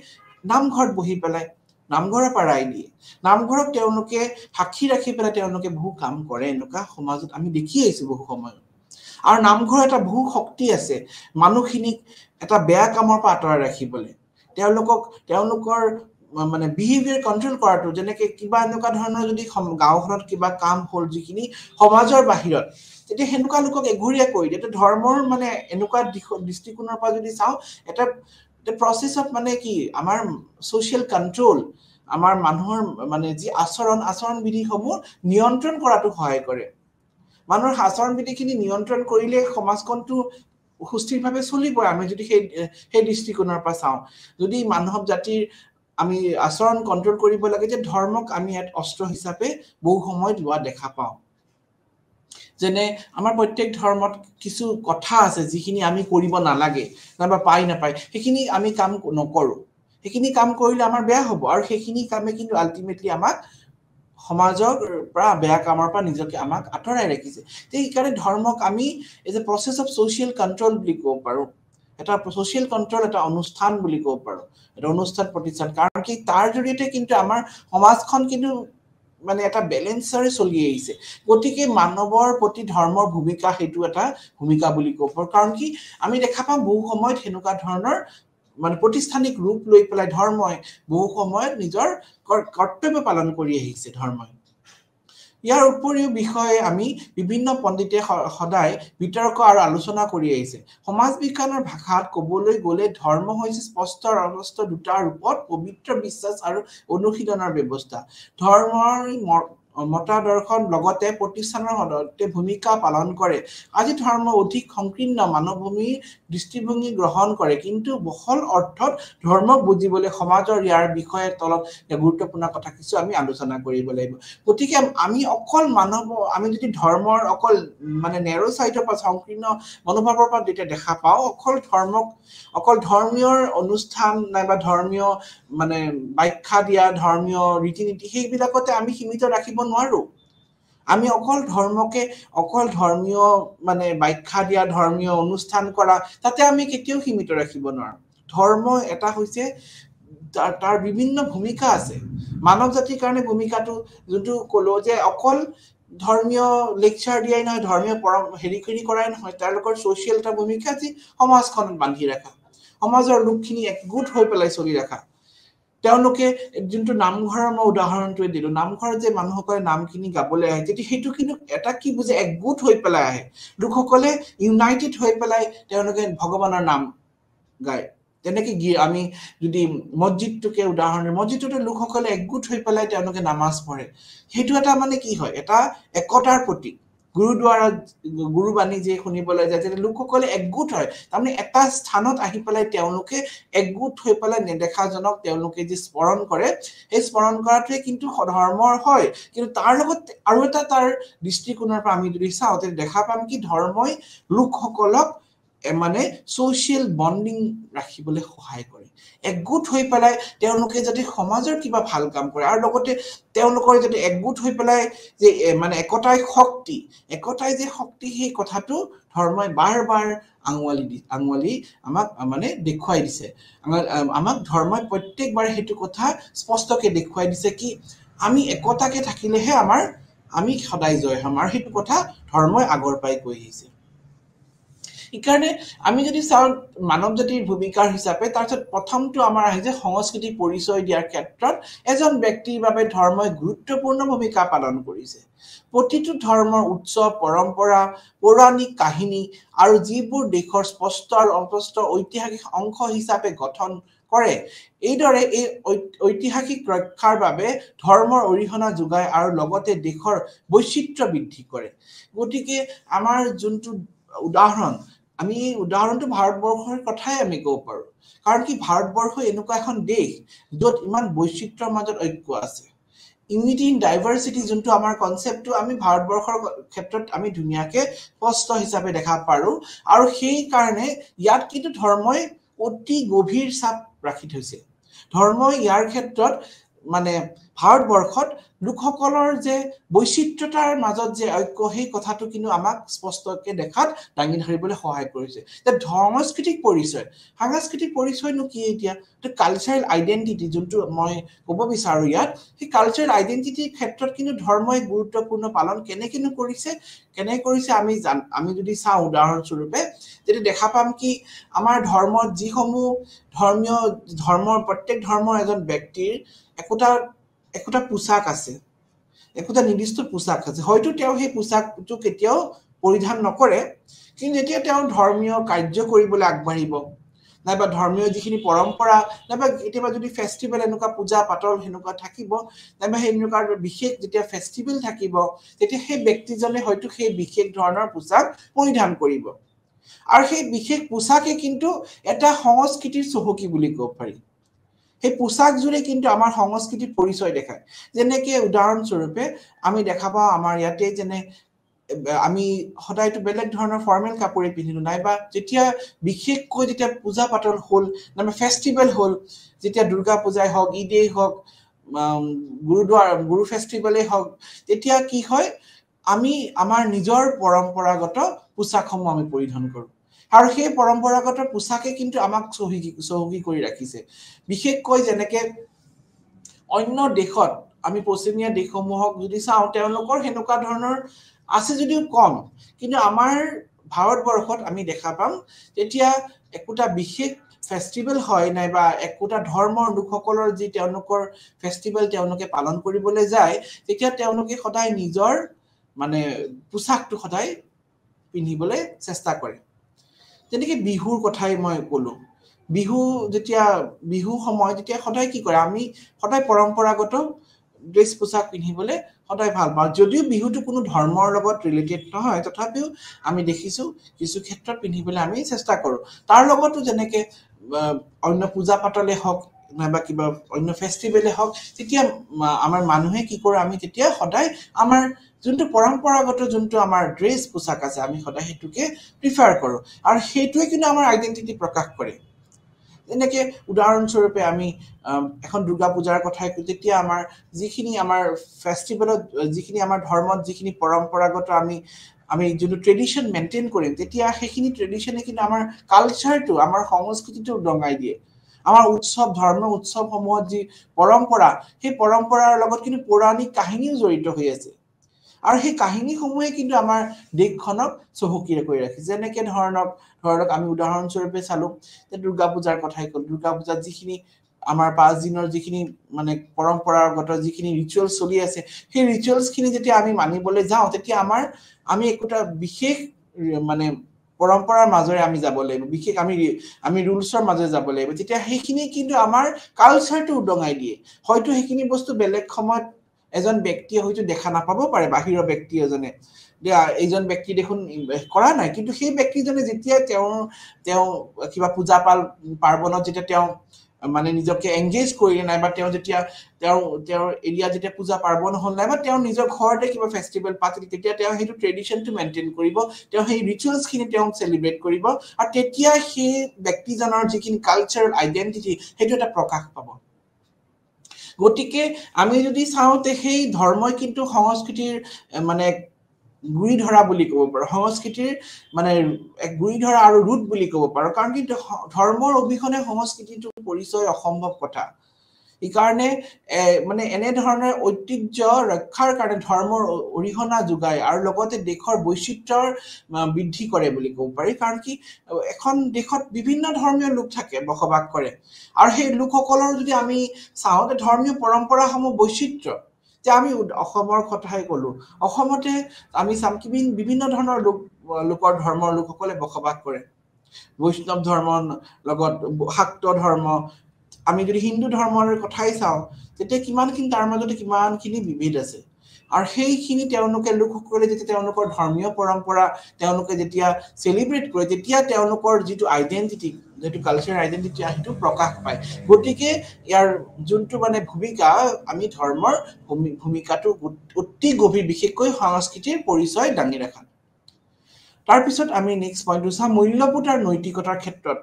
নামঘৰত বহি পেলাই নামঘৰৰ পৰা ৰায় দিয়ে নামঘৰক তেওঁলোকে সাক্ষী ৰাখি পেলাই তেওঁলোকে বহু কাম কৰে এনেকুৱা সমাজত আমি দেখি আহিছো বহু সময়ত আৰু নামঘৰৰ এটা বহু শক্তি আছে মানুহখিনিক এটা বেয়া কামৰ পৰা আঁতৰাই ৰাখিবলৈ তেওঁলোকৰ মানে বিহেভিয়াৰ কন্ট্ৰোল কৰাটো যেনেকে কিবা এনেকুৱা ধৰণৰ যদি গাঁওখনত কিবা কাম হ'ল যিখিনি সমাজৰ বাহিৰত তেতিয়া সেনেকুৱা লোকক এঘৰীয়া কৰি দিয়ে ধৰ্মৰ মানে এনেকুৱা দৃষ্টিকোণৰ পৰা যদি চাওঁ এটা প্ৰচেছ অফ মানে কি আমাৰ ছ'চিয়েল কন্ট্ৰোল আমাৰ মানুহৰ মানে যি আচৰণ বিধিসমূহ নিয়ন্ত্ৰণ কৰাটো সহায় কৰে মানুহৰ আচৰণ বিধিখিনি নিয়ন্ত্ৰণ কৰিলে সমাজখনটো সুস্থিৰভাৱে চলিব আমি যদি সেই দৃষ্টিকোণৰ পৰা চাওঁ যদি মানৱ জাতিৰ আমি আচৰণ কন্ট্ৰোল কৰিব লাগে যে ধৰ্মক আমি এক অস্ত্ৰ হিচাপে বহু সময়ত লোৱা দেখা পাওঁ যেনে আমাৰ প্ৰত্যেক ধৰ্মত কিছু কথা আছে যিখিনি আমি কৰিব নালাগে নাইবা নাপায় সেইখিনি আমি কাম নকৰো সেইখিনি কাম কৰিলে আমাৰ বেয়া হ'ব আৰু সেইখিনি কামে কিন্তু আলটিমেটলি আমাক সমাজৰ পৰা বেয়া কামৰ পৰা নিজকে আমাক আঁতৰাই ৰাখিছে সেইকাৰণে ধৰ্মক আমি as a process of social control বুলি ক'ব পাৰোঁ এটা ছ'চিয়েল কন্ট্ৰোল এটা অনুষ্ঠান বুলি ক'ব পাৰোঁ এটা অনুষ্ঠান প্ৰতিষ্ঠান কাৰণ কি তাৰ জৰিয়তে কিন্তু আমাৰ সমাজখন কিন্তু মানে এটা বেলেঞ্চৰে চলি আহিছে গতিকে মানৱৰ প্ৰতি ধৰ্মৰ ভূমিকা সেইটো এটা ভূমিকা বুলি ক'ব পাৰোঁ কাৰণ কি আমি দেখা পাওঁ বহু সময়ত সেনেকুৱা ধৰণৰ মানে প্ৰতিষ্ঠানিক ৰূপ লৈ পেলাই ধৰ্মই বহু সময়ত নিজৰ কৰ্তব্য পালন কৰি আহিছে ধৰ্মই ইয়াৰ উপৰিও বিষয়ে আমি বিভিন্ন পণ্ডিতে সদায় বিতৰ্ক আৰু আলোচনা কৰি আহিছে সমাজ বিজ্ঞানৰ ভাষাত ক'বলৈ গ'লে ধৰ্ম হৈছে স্পষ্ট আৰু অস্পষ্ট দুটা ৰূপত পবিত্ৰ বিশ্বাস আৰু অনুশীলনৰ ব্যৱস্থা ধৰ্মৰ মতাদৰ্শন লগতে প্ৰতিষ্ঠানৰ সদতে ভূমিকা পালন কৰে আজি ধৰ্ম অধিক সংকীৰ্ণ মানৱভূমিৰ দৃষ্টিভংগী গ্ৰহণ কৰে কিন্তু বহল অৰ্থত ধৰ্ম বুজিবলৈ সমাজৰ ইয়াৰ বিষয়ে তলত গুৰুত্বপূৰ্ণ কথা কিছু আমি আলোচনা কৰিব লাগিব গতিকে আমি অকল মানৱ আমি যদি ধৰ্মৰ অকল মানে নেৰো সাইডৰ পৰা সংকীৰ্ণ মনোভাৱৰ পৰা যেতিয়া দেখা পাওঁ অকল ধৰ্মীয় অনুষ্ঠান নাইবা ধৰ্মীয় মানে ব্যাখ্যা দিয়া ধৰ্মীয় ৰীতি-নীতি সেইবিলাকতে আমি সীমিত ৰাখিব নোৱাৰো আমি অকল ধৰ্মকে অকল ধৰ্মীয় মানে ব্যাখ্যা দিয়া ধৰ্মীয় অনুষ্ঠান কৰা তাতে আমি কেতিয়াও সীমিত ৰাখিব নোৱাৰো ধৰ্ম এটা হৈছে তাৰ বিভিন্ন ভূমিকা আছে মানৱ জাতিৰ কাৰণে ভূমিকাটো যোনটো কলো যে অকল ধৰ্মীয় লেকচাৰ দিয়াই নহয় ধৰ্মীয় হেৰি কৰাই নহয় তেওঁলোকৰ সোশ্যাল এটা ভূমিকা আছে সমাজখনত বান্ধি ৰাখা সমাজৰ লোকখিনি একগোট হৈ পেলাই চলি ৰাখা তেওঁলোকে যোনটো নামঘৰৰ মই উদাহৰণটোৱে দিলো নামঘৰত যে মানুহসকলে নামখিনি গাবলৈ আহে যদি সেইটো কিন্তু এটা কি বুজে একগোট হৈ পেলাই আহে লোকসকলে ইউনাইটেড হৈ পেলাই তেওঁলোকে ভগৱানৰ নাম গায় তেনেকে আমি যদি মছজিদটোকে উদাহৰণ মছজিদটোতে লোকসকলে একগোট হৈ পেলাই তেওঁলোকে নামাজ পঢ়ে সেইটো এটা মানে কি হয় এটা একতাৰ প্ৰতীক গুৰুদ্বাৰা গুৰুবাণী যে শুনিবলৈ যায় যে লোকসকলে একগোট হয় তাৰমানে এটা স্থানত আহি পেলাই তেওঁলোকে একগোট হৈ পেলাই নেদেখাজনক তেওঁলোকে যে স্মৰণ কৰে এই স্মৰণ কৰাটোৱে কিন্তু ধৰ্মৰ হয় কিন্তু তাৰ লগত আৰু এটা তাৰ দৃষ্টিকোণৰ পৰা আমি যদি চাওঁ তেতিয়া দেখা পাম কি ধৰ্মই লোকসকলক মানে সোশ্যাল বন্ডিং ৰাখিবলৈ সহায় কৰে একগোট হৈ পেলাই তেওঁলোকে যদি সমাজৰ কিবা ভাল কাম কৰে আৰু লগতে তেওঁলোকৰ যদি একগোট হৈ পেলাই যে মানে একতাই যে শক্তি সেই কথাটো ধৰ্মই বাৰ আঙুৱালি আমাক মানে দেখুৱাই দিছে আমাক ধৰ্মই প্ৰত্যেকবাৰ সেইটো কথা স্পষ্টকে দেখুৱাই দিছে কি আমি একতাকে থাকিলেহে আমি সদায় জয় হ'ম আৰু সেইটো কথা ধৰ্মই আগৰ পৰাই কৈ আহিছে ইকাৰণে আমি যদি চাওঁ মানৱ জাতিৰ ভূমিকাৰ হিচাপে তাৰপিছত প্ৰথমটো আমাৰ আহিছে সংস্কৃতি পৰিচয় দিয়াৰ ক্ষেত্ৰত এজন ব্যক্তিৰ বাবে ধৰ্মই গুৰুত্বপূৰ্ণ ভূমিকা পালন কৰিছে প্ৰতিটো ধৰ্মৰ উৎসৱ পৰম্পৰা পৌৰাণিক কাহিনী আৰু যিবোৰ দেশৰ স্পষ্ট আৰু অস্পষ্ট ঐতিহাসিক অংশ হিচাপে গঠন কৰে এইদৰে এই ঐতিহাসিক ৰক্ষাৰ বাবে ধৰ্মৰ অৰিহণা যোগায় আৰু লগতে দেশৰ বৈচিত্ৰ্য বৃদ্ধি কৰে গতিকে আমাৰ যোনটো উদাহৰণ আমি উদাহৰণটো ভাৰতবৰ্ষৰ কথাই আমি ক'ব পাৰো কাৰণ কি ভাৰতবৰ্ষ এনেকুৱা এখন দেশ য'ত ইমান বৈচিত্ৰ্যৰ মাজত ঐক্য আছে ইউনিটি ইন ডাইভাৰ্চিটি যোনটো আমাৰ কনসেপ্টটো আমি ভাৰতবৰ্ষৰ ক্ষেত্ৰত আমি ধুনীয়াকে স্পষ্ট হিচাপে দেখা পাৰো আৰু সেই কাৰণে ইয়াত কিন্তু ধৰ্মই অতি গভীৰ চাপ ৰাখি থৈছে ধৰ্মই ইয়াৰ ক্ষেত্ৰত মানে ভাৰতবৰ্ষত লোকসকলৰ যে বৈচিত্ৰতাৰ মাজত যে ঐক্য সেই কথাটো কিন্তু আমাক স্পষ্টকে দেখাত দাঙি ধৰিবলৈ সহায় কৰিছে যে সাংস্কৃতিক পৰিচয়নো কি এতিয়া কালচাৰেল আইডেন্টিটি যোনটো মই ক'ব বিচাৰো ইয়াত সেই কালচাৰেল আইডেন্টিটিৰ ক্ষেত্ৰত কিন্তু ধৰ্মই গুৰুত্বপূৰ্ণ পালন কেনেকে কৰিছে আমি যদি চাওঁ উদাহৰণস্বৰূপে যদি দেখা পাম কি আমাৰ ধৰ্মত যিসমূহ ধৰ্মৰ প্ৰত্যেক ধৰ্মৰ এজন ব্যক্তিৰ একোটা পোছাক আছে একোটা নিৰ্দিষ্ট পোছাক আছে হয়তো তেওঁ সেই পোছাকটো কেতিয়াও পৰিধান নকৰে কিন্তু যেতিয়া তেওঁ ধৰ্মীয় কাৰ্য কৰিবলৈ আগবাঢ়িব নাইবা ধৰ্মীয় যিখিনি পৰম্পৰা নাইবা কেতিয়াবা যদি ফেষ্টিভেল এনেকুৱা পূজা পাতল হেনেকুৱা থাকিব নাইবা হেনেকুৱা বিশেষ যেতিয়া ফেষ্টিভেল থাকিব তেতিয়া সেই ব্যক্তিজনে হয়তো সেই বিশেষ ধৰণৰ পোছাক পৰিধান কৰিব আৰু সেই বিশেষ পোছাকে কিন্তু এটা সংস্কৃতিৰ চহকী বুলি ক'ব পাৰি সেই পোছাকজোৰে কিন্তু আমাৰ সংস্কৃতিৰ পৰিচয় দেখায় যেনেকে উদাহৰণস্বৰূপে আমি দেখা পাওঁ আমাৰ ইয়াতে যেনে আমি সদায়তো বেলেগ ধৰণৰ ফৰ্মেল কাপোৰে পিন্ধিলো নাইবা যেতিয়া বিশেষকৈ যেতিয়া পূজা পাতল হ'ল নাইবা ফেষ্টিভেল হ'ল যেতিয়া দুৰ্গা পূজাই হওক ঈদেই হওক গুৰু ফেষ্টিভেলেই হওক তেতিয়া কি হয় আমি আমাৰ নিজৰ পৰম্পৰাগত পোছাকসমূহ আমি পৰিধান কৰোঁ আৰু সেই পৰম্পৰাগত পোছাকে কিন্তু আমাক চহকী কৰি ৰাখিছে বিশেষকৈ যেনেকে অন্য দেশত আমি পশ্চিমীয়া দেশসমূহক যদি চাওঁ তেওঁলোকৰ হেনেকুৱা ধৰণৰ আছে যদিও কম কিন্তু আমাৰ ভাৰতবৰ্ষত আমি দেখা পাম তেতিয়া একোটা বিশেষ ফেষ্টিভেল হয় নাইবা একোটা ধৰ্মৰ লোকসকলৰ যি তেওঁলোকৰ ফেষ্টিভেল তেওঁলোকে পালন কৰিবলৈ যায় তেতিয়া তেওঁলোকে সদায় নিজৰ মানে পোছাকটো সদায় পিন্ধিবলৈ চেষ্টা কৰে যেনেকৈ বিহুৰ কথাই মই ক'লো বিহু যেতিয়া বিহু সময় তেতিয়া সদায় কি কৰে আমি সদায় পৰম্পৰাগত ড্ৰেছ পোছাক পিন্ধিবলৈ সদায় ভাল পাওঁ যদিও বিহুটো কোনো ধৰ্মৰ লগত ৰিলেটেড নহয় তথাপিও আমি দেখিছো কিছু ক্ষেত্ৰত পিন্ধিবলৈ আমি চেষ্টা কৰোঁ তাৰ লগতো যেনেকৈ অন্য পূজা পাতলে হওক নাইবা কিবা অন্য ফেষ্টিভেলে হওক তেতিয়া আমাৰ মানুহে কি কৰে আমি তেতিয়া সদায় আমাৰ যোনটো পৰম্পৰাগত যোনটো আমাৰ ড্ৰেছ পোছাক আছে আমি সদায় সেইটোকে প্ৰিফাৰ কৰোঁ আৰু সেইটোৱে কিন্তু আমাৰ আইডেণ্টিটি প্ৰকাশ কৰে যেনেকৈ উদাহৰণস্বৰূপে আমি এখন দুৰ্গা পূজাৰ কথাই কওঁ তেতিয়া আমাৰ যিখিনি আমাৰ ফেষ্টিভেলত যিখিনি আমাৰ ধৰ্মত যিখিনি পৰম্পৰাগত আমি যোনটো ট্ৰেডিশ্যন মেইনটেইন কৰিম তেতিয়া সেইখিনি ট্ৰেডিশ্যনে কিন্তু আমাৰ কালচাৰটো আমাৰ সংস্কৃতিটো উদঙাই দিয়ে আমাৰ উৎসৱ ধৰ্ম উৎসৱসমূহত যি পৰম্পৰা সেই পৰম্পৰাৰ লগত কিন্তু পৌৰাণিক কাহিনীও জড়িত হৈ আছে আৰু সেই কাহিনীসমূহে কিন্তু আমাৰ দেশখনক চহকীয়া কৰি ৰাখিছে যেনেকৈ ধৰক আমি উদাহৰণস্বৰূপে চালো যে দুৰ্গা পূজাৰ কথাই ক'লো দুৰ্গা পূজাত যিখিনি আমাৰ 5 দিনৰ যিখিনি মানে পৰম্পৰাগত যিখিনি ৰিচুৱেলছ চলি আছে সেই ৰিচুৱেলছখিনি যেতিয়া আমি মানিবলৈ যাওঁ তেতিয়া আমি একোটা বিশেষ মানে পৰম্পৰাৰ মাজৰে আমি যাব লাগিব বিশেষ আমি ৰুলছৰ মাজৰে যাব লাগিব তেতিয়া সেইখিনি কিন্তু আমাৰ কালচাৰটো উদঙাই দিয়ে হয়তো সেইখিনি বস্তু বেলেগ সময়ত এজন ব্যক্তিয়ে হয়তো দেখা নাপাব পাৰে বাহিৰৰ ব্যক্তি এজনে এইজন ব্যক্তি দেখোন কৰা নাই কিন্তু সেই ব্যক্তিজনে যেতিয়া তেওঁ কিবা পূজা পাৰ্বণত যেতিয়া তেওঁ মানে নিজকে এংগেজ কৰিলে নাইবা তেওঁ যেতিয়া তেওঁৰ এৰিয়া যেতিয়া পূজা পাৰ্বণ হ'ল নাইবা তেওঁ নিজৰ ঘৰতে কিবা ফেষ্টিভেল পাতিলে তেতিয়া তেওঁ সেইটো ট্ৰেডিশ্যনটো মেইনটেইন কৰিব তেওঁ সেই ৰিচুৱেলছখিনি তেওঁ চেলিব্ৰেট কৰিব আৰু তেতিয়া সেই ব্যক্তিজনৰ যিখিনি কালচাৰেল আইডেণ্টিটি সেইটো এটা প্ৰকাশ পাব গতিকে আমি যদি চাওঁতে সেই ধৰ্মই কিন্তু সংস্কৃতিৰ মানে গুৰি ধৰা বুলি ক'ব পাৰোঁ সংস্কৃতিৰ মানে এক গুৰি ধৰা আৰু ৰুট বুলি ক'ব পাৰোঁ কাৰণ কি ধৰ্মৰ অবিহনে সংস্কৃতিটো পৰিচয় অসম্ভৱ কথা এইকাৰণে মানে এনে ধৰণৰ ঐতিহ্য ৰক্ষাৰ কাৰণে ধৰ্মৰ অৰিহণা যোগায় আৰু লগতে দেশৰ বৈচিত্ৰ্যৰ বৃদ্ধি কৰে বুলি ক'ব পাৰি কাৰণ কি এখন দেশত বিভিন্ন ধৰ্মীয় লোক থাকে বসবাস কৰে আৰু সেই লোকসকলৰ যদি আমি চাওঁ ধৰ্মীয় পৰম্পৰাসমূহ বৈচিত্ৰ্য যে আমি অসমৰ কথাই ক'লো অসমতে আমি চাম কি বিভিন্ন ধৰণৰ লোকৰ ধৰ্মৰ লোকসকলে বসবাস কৰে বৈষ্ণৱ ধৰ্মৰ লগত শাক্ত ধৰ্ম আমি যদি হিন্দু ধৰ্মৰ কথাই চাওঁ তেতিয়া কিমানখিনি তাৰ মাজতে কিমানখিনি বিভেদ আছে আৰু সেইখিনি তেওঁলোকে লোকসকলে যেতিয়া তেওঁলোকৰ ধৰ্মীয় পৰম্পৰা তেওঁলোকে যেতিয়া চেলিব্ৰেট কৰে তেতিয়া তেওঁলোকৰ যিটো আইডেণ্টিটি যেটো কালচাৰেল আইডেণ্টিটি সেইটো প্ৰকাশ পায় গতিকে ইয়াৰ যোনটো মানে ভূমিকা আমি ধৰ্মৰ ভূমিকাটো অতি গভীৰ বিশেষকৈ সংস্কৃতিৰ পৰিচয় দাঙি ৰাখা তাৰ পিছত আমি নেক্সট পইণ্টটো চাম মূল্যবোধ আৰু নৈতিকতাৰ ক্ষেত্ৰত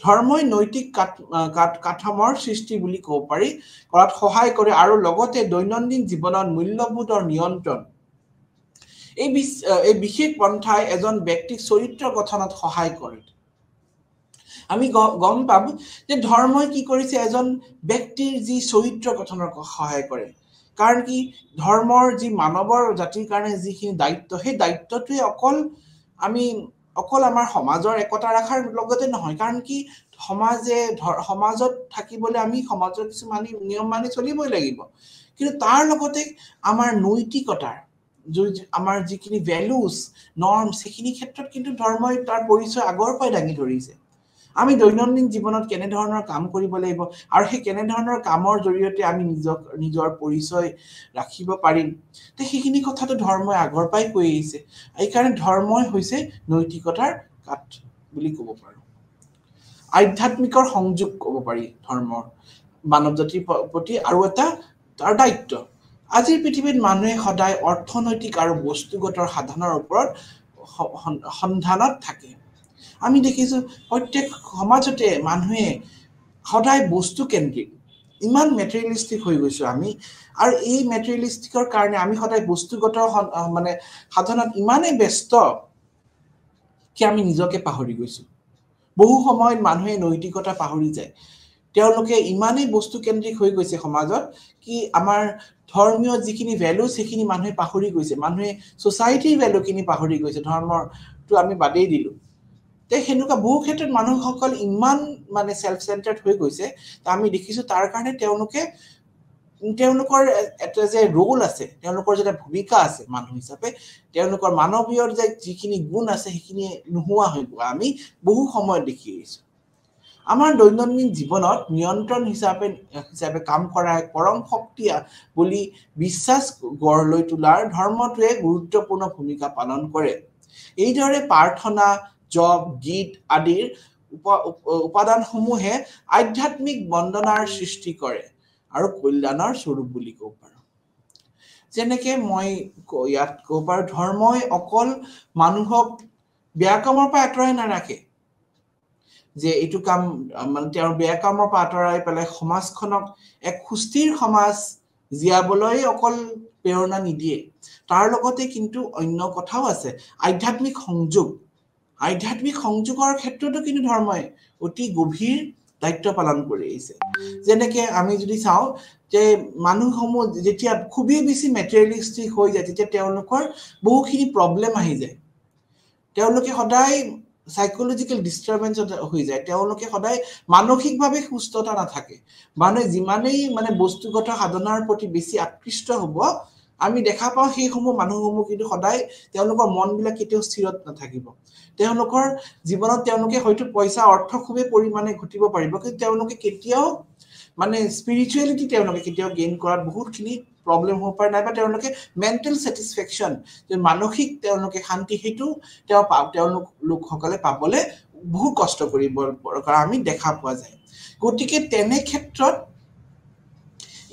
ধৰ্মই নৈতিক কাঠামৰ সৃষ্টি বুলি ক'ব পাৰি কৰাত সহায় কৰে আৰু লগতে দৈনন্দিন জীৱনত মূল্যবোধৰ নিয়ন্ত্ৰণ এই বিশেষ পন্থাই এজন ব্যক্তিক চৰিত্ৰ গঠনত সহায় কৰে আমি গম পাব যে ধৰ্মই কি কৰিছে এজন ব্যক্তিৰ যি চৰিত্ৰ গঠনৰ সহায় কৰে কাৰণ কি ধৰ্মৰ যি মানৱৰ জাতিৰ কাৰণে যিখিনি দায়িত্ব সেই দায়িত্বটোৱে অকল আমাৰ সমাজৰ একতা ৰখাৰ লগতে নহয় কাৰণ কি সমাজত থাকিবলৈ আমি সমাজৰ কিছুমান নিয়ম মানি চলিবই লাগিব কিন্তু তাৰ লগতে আমাৰ নৈতিকতাৰ আমাৰ যিখিনি ভ্যালুজ নৰ্মছ সেইখিনি ক্ষেত্ৰত কিন্তু ধৰ্মই তাৰ পৰিচয় আগৰ পৰাই দাঙি ধৰিছে আমি দৈনন্দিন জীৱনত কেনে ধৰণৰ কাম কৰিব লাগিব আৰু সেই কেনে ধৰণৰ কামৰ জৰিয়তে আমি নিজৰ পৰিচয় ৰাখিব পাৰিম তে সেইখিনি কথাটো ধৰ্মই আগৰ পৰাই কৈ আহিছে এই কাৰণে ধৰ্মই হৈছে নৈতিকতাৰ কাঠ বুলি ক'ব পাৰো আধ্যাত্মিকৰ সংযোগ ক'ব পাৰি ধৰ্মৰ মানৱ জাতিৰ প্ৰতি আৰু এটা তাৰ দায়িত্ব আজিৰ পৃথিৱীত মানুহে সদায় অৰ্থনৈতিক আৰু বস্তুগত সাধনৰ ওপৰত সন্ধানত থাকে আমি দেখিছো প্ৰত্যেক সমাজতে মানুহে সদায় বস্তু কেন্দ্ৰিক ইমান মেটেৰিয়েলিষ্টিক হৈ গৈছো আমি আৰু এই মেটেৰিয়েলিষ্টিকৰ কাৰণে আমি সদায় বস্তুগত মানে সাধনত ইমানেই ব্যস্ত কি আমি নিজকে পাহৰি গৈছো বহু সময়ত মানুহে নৈতিকতা পাহৰি যায় তেওঁলোকে ইমানেই বস্তু কেন্দ্ৰিক হৈ গৈছে সমাজত কি আমাৰ ধৰ্মীয় যিখিনি ভ্যালু সেইখিনি মানুহে পাহৰি গৈছে মানুহে সোসাইটিৰ ভ্যালুখিনি পাহৰি গৈছে ধৰ্মৰটো আমি বাদেই দিলো তে হেনুকা বহু ক্ষেত্ৰত মানুহসকল ইমান মানে সেলফ সেন্টাৰ্ড হৈ গৈছে তা আমি দেখিছো তাৰ কাৰণে তেওঁলোকৰ এটা যে ৰোল আছে তেওঁলোকৰ যেটা ভূমিকা আছে মানুহ হিচাপে তেওঁলোকৰ মানৱীয় যে যিখিনি গুণ আছে সেইখিনি নোহোৱা হৈ গৈ আমি বহু সময় দেখি আহিছো আমাৰ দৈনন্দিন জীৱনত নিয়ন্ত্ৰণ হিচাপে কাম কৰা এক পৰম শক্তি বুলি বিশ্বাস গঢ় লৈ তোলাৰ ধৰ্মটোৱে গুৰুত্বপূৰ্ণ ভূমিকা পালন কৰে এইদৰে প্ৰাৰ্থনা জপ গীত আদিৰ উপাদানসমূহে আধ্যাত্মিক বন্দনাৰ সৃষ্টি কৰে আৰু কল্যাণৰ স্বৰূপ বুলি ক'ব পাৰো যেনেকে মই ইয়াত ক'ব পাৰো ধৰ্মই অকল মানুহক বেয়া কামৰ পৰা আঁতৰাই নাৰাখে যে এইটো কাম মানে তেওঁৰ বেয়া কামৰ পৰা আঁতৰাই পেলাই সমাজখনক এক সুস্থিৰ সমাজ জীয়াবলৈ অকল প্ৰেৰণা নিদিয়ে তাৰ লগতে কিন্তু অন্য কথাও আছে আধ্যাত্মিক সংযোগৰ ক্ষেত্ৰতো কিন্তু ধৰ্মই অতি গভীৰ দায়িত্ব পালন কৰি আহিছে যেনেকে আমি যদি চাওঁ যে মানুহসমূহ যেতিয়া খুবেই বেছি মেটেৰিয়েলিষ্টিক হৈ যায় তেতিয়া তেওঁলোকৰ বহুখিনি প্ৰব্লেম আহি যায় তেওঁলোকে সদায় সাইকোলজিক্যাল ডিস্টাৰবেন্স হৈ যায় তেওঁলোকে সদায় মানসিকভাৱে সুস্থতা নাথাকে মানে যিমানেই মানে বস্তুগত সাধনাৰ প্ৰতি বেছি আকৃষ্ট হ'ব আমি দেখা পাওঁ সেই মানুহসমূহ কিন্তু সদায় তেওঁলোকৰ মনবিলাক কেতিয়াও স্থিৰত নাথাকিব তেওঁলোকৰ জীৱনত তেওঁলোকে হয়তো পইচা অৰ্থ খুবেই পৰিমাণে ঘটিব পাৰিব কিন্তু তেওঁলোকে কেতিয়াও মানে স্পিৰিচুৱেলিটি তেওঁলোকে কেতিয়াও গেইন কৰাত বহুতখিনি প্ৰব্লেম হ'ব পাৰে নাইবা তেওঁলোকে মেণ্টেল স্যাটিসফ্যাকশন যে মানসিক তেওঁলোকে শান্তি হেতু তেওঁলোক লোকসকলে পাবলে বহুত কষ্ট কৰিব কাৰণ আমি দেখা পোৱা যায় গতিকে তেনে ক্ষেত্ৰত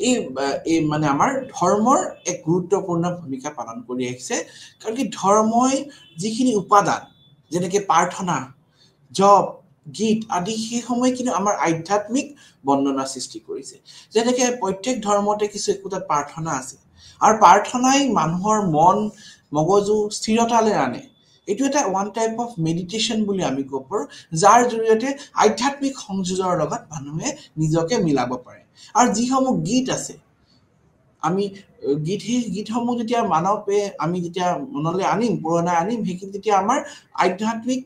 এই মানে আমাৰ ধৰ্মৰ এক গুৰুত্বপূৰ্ণ ভূমিকা পালন কৰি আহিছে কাৰণ কি ধৰ্মই যিখিনি উপাদান যেনেকে প্ৰাৰ্থনা জপ গীত আদি সেই সময় কিন্তু আমাৰ আধ্যাত্মিক বন্দনা সৃষ্টি কৰিছে যেনেকে প্ৰত্যেক ধৰ্মতে কিছু একোটা প্ৰাৰ্থনা আছে আৰু প্ৰাৰ্থনাই মানুহৰ মন মগজু স্থিৰতালৈ আনে এইটো এটা ওয়ান টাইপ অফ মেডিটেশন বুলি আমি ক'ব পাৰো যাৰ জৰিয়তে আধ্যাত্মিক সংযোগৰ লগত মানুহে নিজকে মিলাব পাৰে আৰু যিসমূহ গীত আছে আমি গীতসমূহ যেতিয়া মানৱে আমি যেতিয়া মনলৈ আনিম পুৰণা আনিম সেইখিনি যেতিয়া আমাৰ আধ্যাত্মিক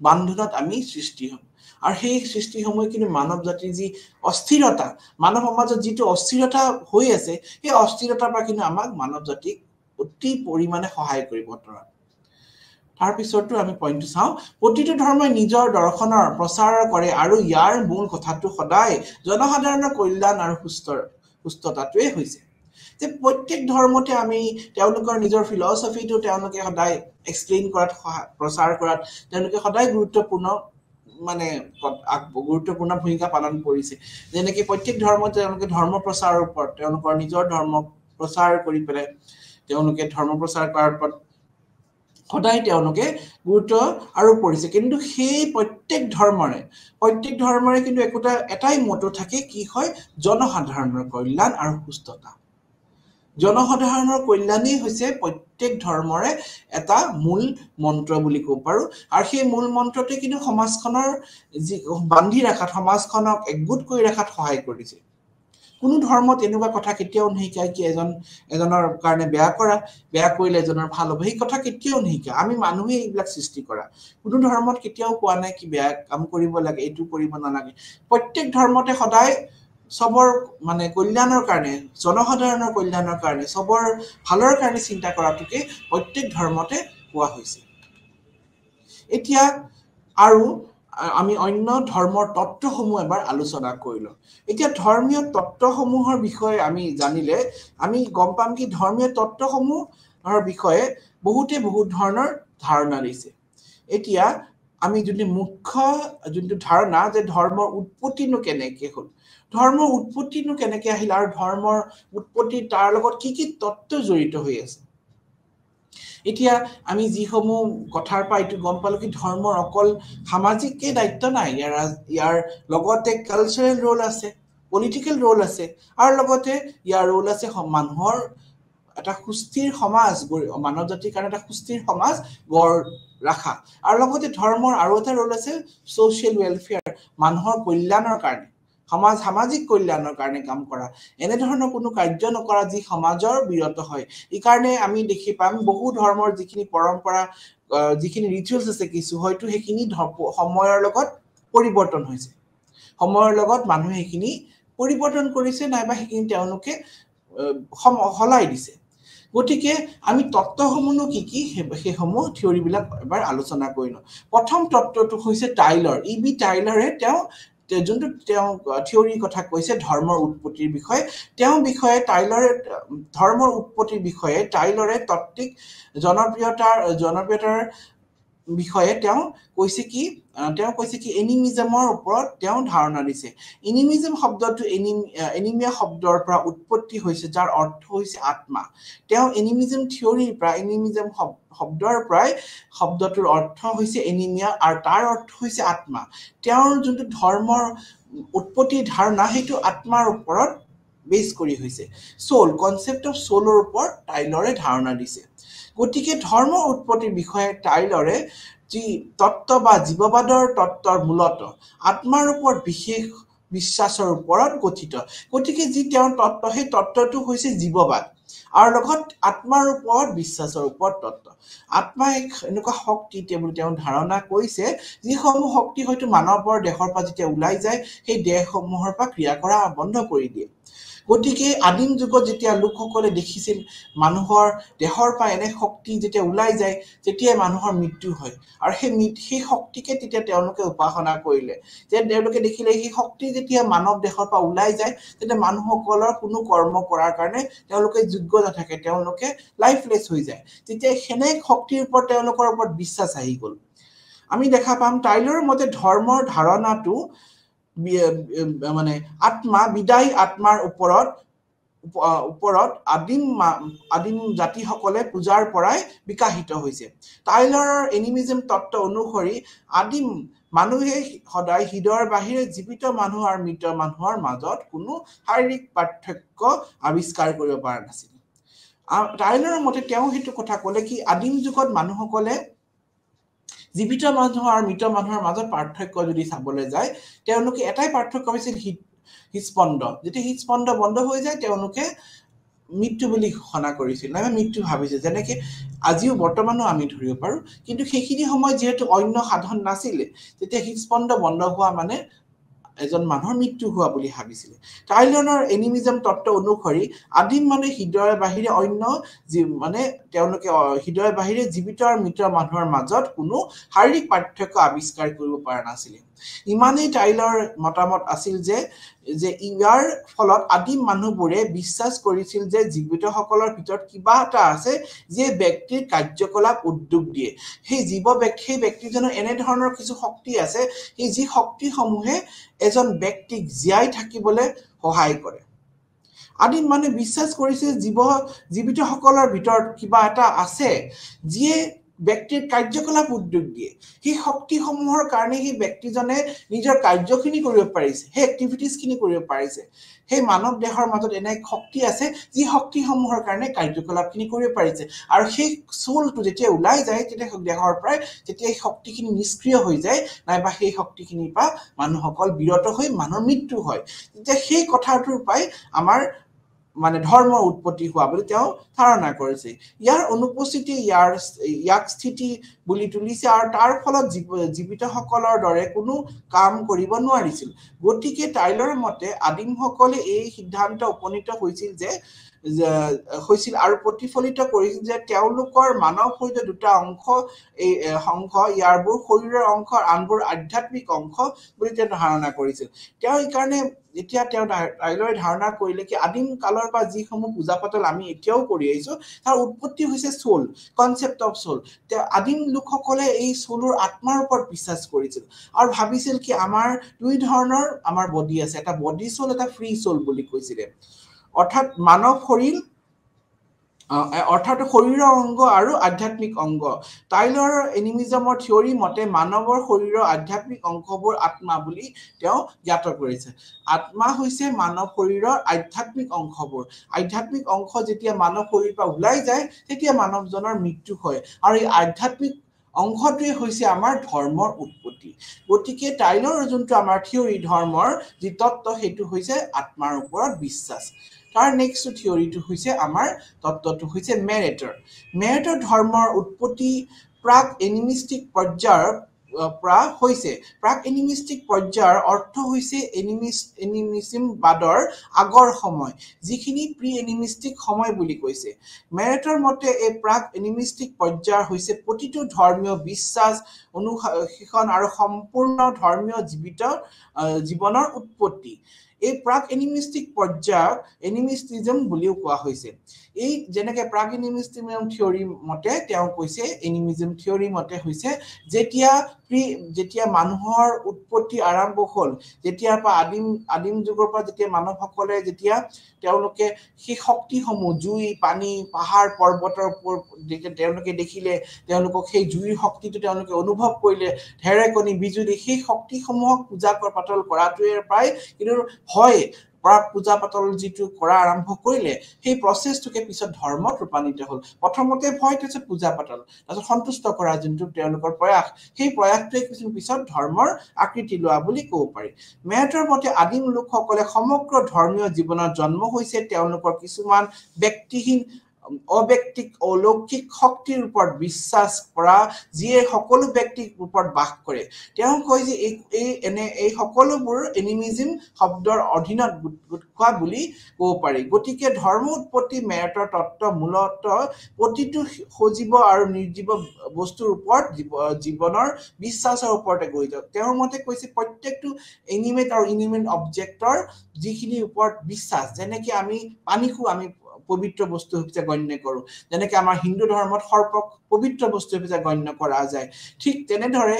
বান্ধনত আমি সৃষ্টি হ'ম আৰু সেই সৃষ্টিসমূহে কিন্তু মানৱ জাতিৰ যি অস্থিৰতা মানৱ সমাজত যিটো অস্থিৰতা হৈ আছে সেই অস্থিৰতাৰ পৰা কিন্তু আমাক মানৱ জাতিক অতি পৰিমাণে সহায় কৰিব তৰাত তাৰ পিছতো আমি পইণ্টটো চাওঁ প্ৰতিটো ধৰ্মই নিজৰ দৰ্শনৰ প্ৰচাৰ কৰে আৰু ইয়াৰ মূল কথাটো সদায় জনসাধাৰণৰ কল্যাণ আৰু সুস্থতাটোৱে হৈছে যে প্ৰত্যেক ধৰ্মতে আমি তেওঁলোকৰ নিজৰ ফিলসফিটো তেওঁলোকে সদায় এক্সপ্লেইন কৰাত প্ৰচাৰ কৰাত তেওঁলোকে সদায় গুৰুত্বপূৰ্ণ মানে গুৰুত্বপূৰ্ণ ভূমিকা পালন কৰিছে যেনেকৈ প্ৰত্যেক ধৰ্মতে তেওঁলোকে ধৰ্ম প্ৰচাৰৰ ওপৰত তেওঁলোকৰ নিজৰ ধৰ্ম প্ৰচাৰ কৰি পেলাই তেওঁলোকে ধৰ্ম প্ৰচাৰ কৰাৰ ওপৰত সদায় তেওঁলোকে গুৰুত্ব আৰু কৰিছে কিন্তু সেই প্ৰত্যেক ধৰ্মৰে কিন্তু এটাই মটো থাকে কি হয় জনসাধাৰণৰ কল্যাণ আৰু সুস্থতা জনসাধাৰণৰ কল্যাণই হৈছে প্ৰত্যেক ধৰ্মৰে এটা মূল মন্ত্ৰ বুলি ক'ব পাৰো আৰু সেই মূল মন্ত্ৰতে কিন্তু সমাজখনৰ বান্ধি ৰাখাত সমাজখনক একগোট কৰি ৰাখাত সহায় কৰিছে কোনো ধৰ্মত এনেকুৱা কথা কেতিয়াও নিশিকায় কি এজনৰ কাৰণে বেয়া কৰিলে এজনৰ ভাল হ'ব এই কথা কেতিয়াও নিশিকায় আমি মানুহে এইবিলাক সৃষ্টি কৰা কোনো ধৰ্মত কেতিয়াও কোৱা নাই কি বেয়া কাম কৰিব লাগে এইটো কৰিব নালাগে প্ৰত্যেক ধৰ্মতে সদায় সবৰ মানে কল্যাণৰ কাৰণে জনসাধাৰণৰ কল্যাণৰ কাৰণে সবৰ ভালৰ কাৰণে চিন্তা কৰাটোকে প্ৰত্যেক ধৰ্মতে কোৱা হৈছে এতিয়া আৰু আমি অন্য ধৰ্মৰ তত্ত্বসমূহ এবাৰ আলোচনা কৰিলো এতিয়া ধৰ্মীয় তত্ত্বসমূহৰ বিষয়ে আমি জানিলে আমি গম পাম কি ধৰ্মীয় তত্ত্বসমূহৰ বিষয়ে বহুত ধৰণৰ ধাৰণা দিছে এতিয়া আমি যদি মুখ্য যোনটো ধাৰণা যে ধৰ্মৰ উৎপত্তিনো কেনেকৈ হ'ল ধৰ্মৰ উৎপত্তিনো কেনেকৈ আহিল আৰু ধৰ্মৰ উৎপত্তি তাৰ লগত কি তত্ত্ব জড়িত হৈ আছে এতিয়া আমি যিসমূহ কথাৰ পৰা এইটো গম পালো কি ধৰ্মৰ অকল সামাজিককে দায়িত্ব নাই ইয়াৰ লগতে কালচাৰেল ৰোল আছে পলিটিকেল ৰোল আছে আৰু লগতে ইয়াৰ ৰোল আছে মানুহৰ এটা সুস্থিৰ সমাজ মানৱ জাতিৰ কাৰণে এটা সুস্থিৰ সমাজ গঢ় ৰাখা আৰু লগতে ধৰ্মৰ আৰু এটা ৰোল আছে সোশ্যাল ওয়েলফেয়াৰ মানুহৰ কল্যাণৰ কাৰণে সামাজিক কল্যাণৰ কাৰণে কাম কৰা এনে ধৰণৰ কোনো কাৰ্য নকৰা যি সমাজৰ বিৰত হয় এই কাৰণে আমি দেখি পাম বহু ধৰ্মৰ যিখিনি পৰম্পৰা যিখিনি ৰিচুৱেলছ আছে কিছু হয়তো সেইখিনি সময়ৰ লগত পৰিৱৰ্তন হৈছে সময়ৰ লগত মানুহে সেইখিনি পৰিৱৰ্তন কৰিছে নাইবা সেইখিনি তেওঁলোকে হলাই দিছে গতিকে আমি তত্ত্বসমূহনো কি সেইসমূহ থিওৰিবিলাক এবাৰ আলোচনা কৰি লওঁ প্ৰথম তত্ত্বটো হৈছে টাইলৰ ইবি টাইলৰে তেওঁ যোনটো তেওঁ থিওৰিৰ কথা কৈছে ধৰ্মৰ উৎপত্তিৰ বিষয়ে তেওঁ বিষয়ে টাইলৰে ধৰ্মৰ উৎপত্তিৰ বিষয়ে টাইলৰে তত্ত্বিক জনপ্ৰিয়তাৰ বিষয়ে তেওঁ কৈছে কি এনিমিজমৰ ওপৰত তেওঁ ধাৰণা দিছে এনিমিজম শব্দটো এনিমিয়া শব্দৰ পৰা উৎপত্তি হৈছে যাৰ অৰ্থ হৈছে আত্মা তেওঁ এনিমিজম থিওৰিৰ পৰা এনিমিজম শব্দৰ পৰাই শব্দটোৰ অৰ্থ হৈছে এনিমিয়া আৰু তাৰ অৰ্থ হৈছে আত্মা তেওঁৰ যোনটো ধৰ্মৰ উৎপত্তিৰ ধাৰণা সেইটো আত্মাৰ ওপৰত বেছ কৰি হৈছে সোল কনসেপ্ট অফ সোলৰ ওপৰত টাইলৰে ধাৰণা দিছে গতিকে ধৰ্মৰ উৎপত্তিৰ বিষয়ে টাইলৰে যি তত্ত্ব বা জীৱবাদৰ তত্ত্বৰ মূলত আত্মাৰ ওপৰত বিশেষ বিশ্বাসৰ ওপৰত গঠিত গতিকে যি তেওঁৰ তত্ত্ব সেই তত্ত্বটো হৈছে জীৱবাদ আৰু লগত আত্মাৰ ওপৰত বিশ্বাসৰ ওপৰত তত্ত্ব আত্মা এক এনেকুৱা শক্তি বুলি তেওঁ ধাৰণা কৰিছে যিসমূহ শক্তি হয়তো মানৱৰ দেহৰ পৰা যেতিয়া ওলাই যায় সেই দেহসমূহৰ পৰা ক্ৰিয়া কৰা বন্ধ কৰি দিয়ে গতিকে আদিম যুগত যেতিয়া লোকসকলে দেখিছিল মানুহৰ দেহৰ পৰা এনে শক্তি যেতিয়া ওলাই যায় তেতিয়া মানুহৰ মৃত্যু হয় আৰু সেই শক্তিকে তেতিয়া তেওঁলোকে উপাসনা কৰিলে যে তেওঁলোকে দেখিলে সেই শক্তি যেতিয়া মানৱ দেহৰ পৰা ওলাই যায় তেতিয়া মানুহসকলৰ কোনো কৰ্ম কৰাৰ কাৰণে তেওঁলোকে যোগ্য নাথাকে তেওঁলোকে লাইফলেছ হৈ যায় তেতিয়া হেনে শক্তিৰ ওপৰত তেওঁলোকৰ ওপৰত বিশ্বাস আহি গ'ল আমি দেখা পাম টাইলৰৰ মতে ধৰ্মৰ ধাৰণাটো মানে আত্মা বিদায়ী আত্মাৰ ওপৰত আদিম জাতিসকলে পূজাৰ পৰাই বিকাশিত হৈছে টাইলৰৰ এনিমিজম তত্ত্ব অনুসৰি আদিম মানুহে সদায় হৃদয়ৰ বাহিৰে জীৱিত মানুহ আৰু মৃত মানুহৰ মাজত কোনো শাৰীৰিক পাৰ্থক্য আৱিষ্কাৰ কৰিব পৰা নাছিল টাইলৰৰ মতে তেওঁ সেইটো কথা ক'লে কি আদিম যুগত মানুহসকলে জীৱিত মানুহ আৰু মৃত মানুহৰ মাজত পাৰ্থক্য যদি চাবলৈ যায় তেওঁলোকে এটাই পাৰ্থক্য হৈছিল হৃদস্পন্দ যেতিয়া হৃদস্পন্দ বন্ধ হৈ যায় তেওঁলোকে মৃত্যু বুলি ঘোষণা কৰিছিল নাইবা মৃত্যু ভাবিছিল যেনেকে আজিও বৰ্তমানো আমি ধৰিব পাৰো কিন্তু সেইখিনি সময় যিহেতু অন্য সাধন নাছিলে তেতিয়া হৃদস্পন্দ বন্ধ হোৱা মানে এজন মানুহৰ মৃত্যু হোৱা বুলি ভাবিছিল টাইলৰৰ এনিমিজম তত্ত্ব অনুসৰি আদিম মানে হৃদয়ৰ বাহিৰে অন্য মানে তেওঁলোকে হৃদয়ৰ বাহিৰে জীৱিত আৰু মৃত মানুহৰ মাজত কোনো শাৰীৰিক পাৰ্থক্য আৱিষ্কাৰ কৰিব পৰা নাছিল ইমানেই টাইলৰ মতামত আছিল যে ইয়াৰ ফলত আদিম মানুহবোৰে বিশ্বাস কৰিছিল যে জীৱিতসকলৰ ভিতৰত কিবা এটা আছে যে ব্যক্তিৰ কাৰ্যকলাপ উদ্যোগ দিয়ে সেই ব্যক্তিজনৰ এনে ধৰণৰ কিছু শক্তি আছে সেই যি শক্তিসমূহে এজন ব্যক্তিক জীয়াই থাকিবলৈ সহায় কৰে আদিম মানে বিশ্বাস কৰিছে জীৱিতসকলৰ ভিতৰত কিবা এটা আছে যিয়ে ব্যক্তিৰ কাৰ্যকলাপ উদ্যোগ দিয়ে সেই শক্তিসমূহৰ কাৰণে সেই ব্যক্তিজনে নিজৰ কাৰ্যখিনি কৰিব পাৰিছে সেই এক্টিভিটিজখিনি কৰিব পাৰিছে সেই মানৱ দেহৰ মাজত এনে শক্তি আছে যি শক্তিসমূহৰ কাৰণে কাৰ্যকলাপখিনি কৰিব পাৰিছে আৰু সেই সোলটো যেতিয়া ওলাই যায় তেতিয়া দেহৰ পৰা যেতিয়া এই শক্তিখিনি নিষ্ক্ৰিয় হৈ যায় নাইবা সেই শক্তিখিনিৰ পৰা মানুহসকল বিৰত হৈ মানুহৰ মৃত্যু হয় তেতিয়া সেই কথাটোৰ পৰাই আমাৰ মানে ধৰ্মৰ উৎপত্তি হোৱা বুলি তেওঁ ধাৰণা কৰিছে ইয়াৰ অনুপস্থিতি ইয়াক স্থিতি বুলি তুলিছে আৰু তাৰ ফলত জীৱিতসকলৰ দৰে কোনো কাম কৰিব নোৱাৰিছিল গতিকে টাইলৰ মতে আদিমসকলে এই সিদ্ধান্ত উপনীত হৈছিল আৰু প্ৰতিফলিত কৰিছিল যে তেওঁলোকৰ মানৱ শৰীৰৰ দুটা অংশ ইয়াৰবোৰ শৰীৰৰ অংশ আনবোৰ আধ্যাত্মিক অংশ বুলি তেওঁ ধাৰণা কৰিছিল তেওঁ এইকাৰণে যেতিয়া তেওঁ টাইলৰে ধাৰণা কৰিলে কি আদিম কালৰ পৰা যিসমূহ পূজা পাতল আমি এতিয়াও কৰি আহিছো তাৰ উৎপত্তি হৈছে সোল কনসেপ্ট অফ সোল তেওঁ আদিম লোকসকলে এই সোলৰ আত্মাৰ ওপৰত বিশ্বাস কৰিছিল আৰু ভাবিছিল কি আমাৰ দুই ধৰণৰ আমাৰ বডি আছে এটা বডি সোল এটা ফ্ৰী সোল বুলি কৈছিলে অৰ্থাৎ মানৱ শৰীৰ অৰ্থাৎ শৰীৰৰ অংগ আৰু আধ্যাত্মিক অংগ টাইলৰ এনিমিজমৰ থিওৰি মতে মানৱৰ শৰীৰৰ আধ্যাত্মিক অংশবোৰ আত্মা বুলি তেওঁ জ্ঞাত কৰিছে আত্মা হৈছে মানৱ শৰীৰৰ আধ্যাত্মিক অংশ যেতিয়া মানৱ শৰীৰৰ পৰা ওলাই যায় তেতিয়া মানৱজনৰ মৃত্যু হয় আৰু এই আধ্যাত্মিক অংশটোৱে হৈছে আমাৰ ধৰ্মৰ উৎপত্তি গতিকে টাইলৰ যোনটো আমাৰ থিওৰি ধৰ্মৰ যি তত্ত্ব সেইটো হৈছে আত্মাৰ ওপৰত বিশ্বাস তাৰ নেক্সট থিওৰিটো হৈছে আমাৰ তত্ত্বটো হৈছে মেৰিটৰ ধৰ্মৰ উৎপত্তি প্ৰাক এনিমিষ্টিক পৰ্যায়ৰ পৰা হৈছে প্ৰাক এনিমিষ্টিক পৰ্যায়ৰ অৰ্থ হৈছে এনিমিজম বাদৰ আগৰ সময় যিখিনি প্ৰি এনিমিষ্টিক সময় বুলি কৈছে মেৰেটৰ মতে এই প্ৰাক এনিমিষ্টিক পৰ্যায় হৈছে প্ৰতিটো ধৰ্মীয় বিশ্বাস অনুশাসন আৰু সম্পূৰ্ণ ধৰ্মীয় জীৱনৰ উৎপত্তি এই প্ৰাক এনিমিষ্টিক পৰ্যায়ক এনিমিষ্টিজম বুলিও কোৱা হৈছে এই যেনেকে প্ৰাক এনিমিষ্টিজম থিওৰি মতে তেওঁ কৈছে এনিমিজম থিওৰি মতে হৈছে যেতিয়া মানুহৰ উৎপত্তি আৰম্ভ হ'ল যেতিয়াৰ পৰা আদিম যুগৰ পৰা যেতিয়া মানৱসকলে যেতিয়া তেওঁলোকে সেই শক্তিসমূহ জুই পানী পাহাৰ পৰ্বতৰ ওপৰত তেওঁলোকে দেখিলে তেওঁলোকক সেই জুইৰ শক্তিটো তেওঁলোকে অনুভৱ কৰিলে ঢেৰেকণি বিজুলী সেই শক্তিসমূহক পূজা পাতল কৰাটোৱে প্ৰায় কিন্তু হয় পূজা পাতল যিটো কৰা আৰম্ভ কৰিলে সেই প্ৰচেছটোকে পিছত ধৰ্মত ৰূপান্তৰিত হ'ল প্ৰথমতে ভয় তাৰপিছত পূজা পাতল তাৰপিছত সন্তুষ্ট কৰা যোনটো তেওঁলোকৰ প্ৰয়াস সেই প্ৰয়াসটোৱে পিছত ধৰ্মৰ আকৃতি লোৱা বুলি ক'ব পাৰি মেৰেটৰ মতে আদিম লোকসকলে সমগ্ৰ ধৰ্মীয় জীৱনত জন্ম হৈছে তেওঁলোকৰ কিছুমান ব্যক্তিহীন অব্যক্তিক অলৌকিক শক্তিৰ ওপৰত বিশ্বাস কৰা যিয়ে সকলো ব্যক্তিৰ ওপৰত বাস কৰে তেওঁ কয় যে এই সকলোবোৰ এনিমিজম শব্দৰ অধীনত গোট বুলি ক'ব পাৰি গতিকে ধৰ্ম উৎপত্তি মেৰেটৰ তত্ত্ব মূলতঃ প্ৰতিটো সজীৱ আৰু নিৰ্জীৱ বস্তুৰ ওপৰত জীৱনৰ বিশ্বাসৰ ওপৰতে গঠিত তেওঁৰ মতে কৈছে প্ৰত্যেকটো এনিমেট আৰু ইনিমেট অবজেক্টৰ যিখিনি ওপৰত বিশ্বাস যেনেকৈ আমি পানীকো আমি পবিত্ৰ বস্তু হিচাপে গণ্য কৰোঁ যেনেকৈ আমাৰ হিন্দু ধৰ্মত সৰ্পক পবিত্ৰ বস্তু হিচাপে গণ্য কৰা যায় ঠিক তেনেদৰে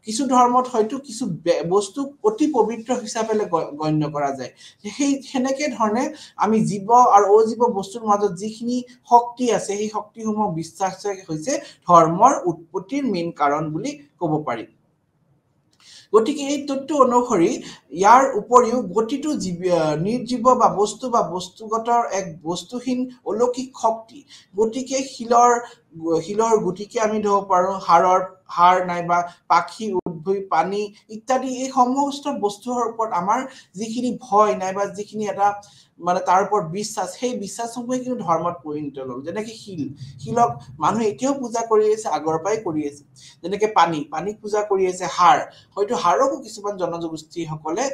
কিছু ধৰ্মত হয়তো কিছু বস্তু অতি পবিত্ৰ হিচাপে গণ্য কৰা যায় সেনেকে ধৰণে আমি জীৱ আৰু অজীৱ বস্তুৰ মাজত যিখিনি শক্তি আছে সেই শক্তিসমূহ বিশ্বাস হৈছে ধৰ্মৰ উৎপত্তিৰ মেইন কাৰণ বুলি ক'ব পাৰি গতিকে এই তত্ত্ব অনুসৰি ইয়াৰ উপৰিও গতিটো নিৰ্জীৱ বা বস্তুগতৰ এক বস্তুহীন অলৌকিক শক্তি গতিকে শিলৰ গুটিকে আমি ধৰিব পাৰোঁ হাড় নাইবা পাখি উদ্ভিদ পানী ইত্যাদি এই সমস্ত বস্তুৰ ওপৰত আমাৰ যিখিনি ভয় নাইবা যিখিনি এটা মানে তাৰ ওপৰত বিশ্বাস সেই বিশ্বাসসমূহে কিন্তু ধৰ্মত পৰিণত হ'ল যেনেকৈ শিলক মানুহে এতিয়াও পূজা কৰি আছে আগৰ পৰাই কৰি আছে যেনেকৈ পানীক পূজা কৰি আছে হয়তো হাড়কো কিছুমান জনগোষ্ঠীসকলে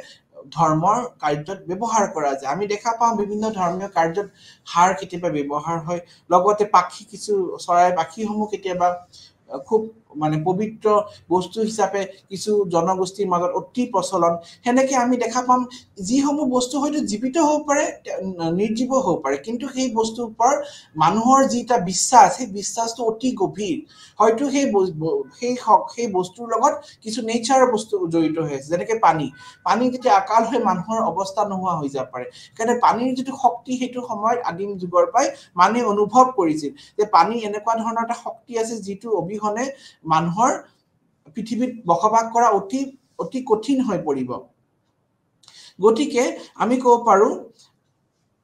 ধৰ্মৰ কাৰ্যত ব্যৱহাৰ কৰা যায় আমি দেখা পাওঁ বিভিন্ন ধৰ্মীয় কাৰ্যত হাড় কেতিয়াবা ব্যৱহাৰ হয় লগতে পাখি কিছু চৰাই পাখিসমূহ কেতিয়াবা খুব মানে পবিত্ৰ বস্তু হিচাপে কিছু জনগোষ্ঠীৰ মাজত অতি প্ৰচলন সেনেকে আমি দেখা পাম যিসমূহ বস্তু হয়তো জীৱিত হ'ব পাৰে নিৰ্জীৱ হ'ব পাৰে কিন্তু সেই বস্তুৰ ওপৰত মানুহৰ যিটা বিশ্বাস সেই বিশ্বাসটো অতি গভীৰ হয়তো সেই বস্তুৰ লগত কিছু নেচাৰৰ বস্তু জড়িত হৈ আছে যেনেকৈ পানী যেতিয়া আকাল হৈ মানুহৰ অৱস্থা নোহোৱা হৈ যাব পাৰে কাৰণ পানীৰ যিটো শক্তি সেইটো সময়ত আদিম যুগৰ পৰাই মানুহে অনুভৱ কৰিছিল যে পানী এনেকুৱা ধৰণৰ এটা শক্তি আছে যিটো অবিহনে মানুহৰ পৃথিৱীত বসবাস কৰা অতি কঠিন হৈ পৰিব গতিকে আমি ক'ব পাৰোঁ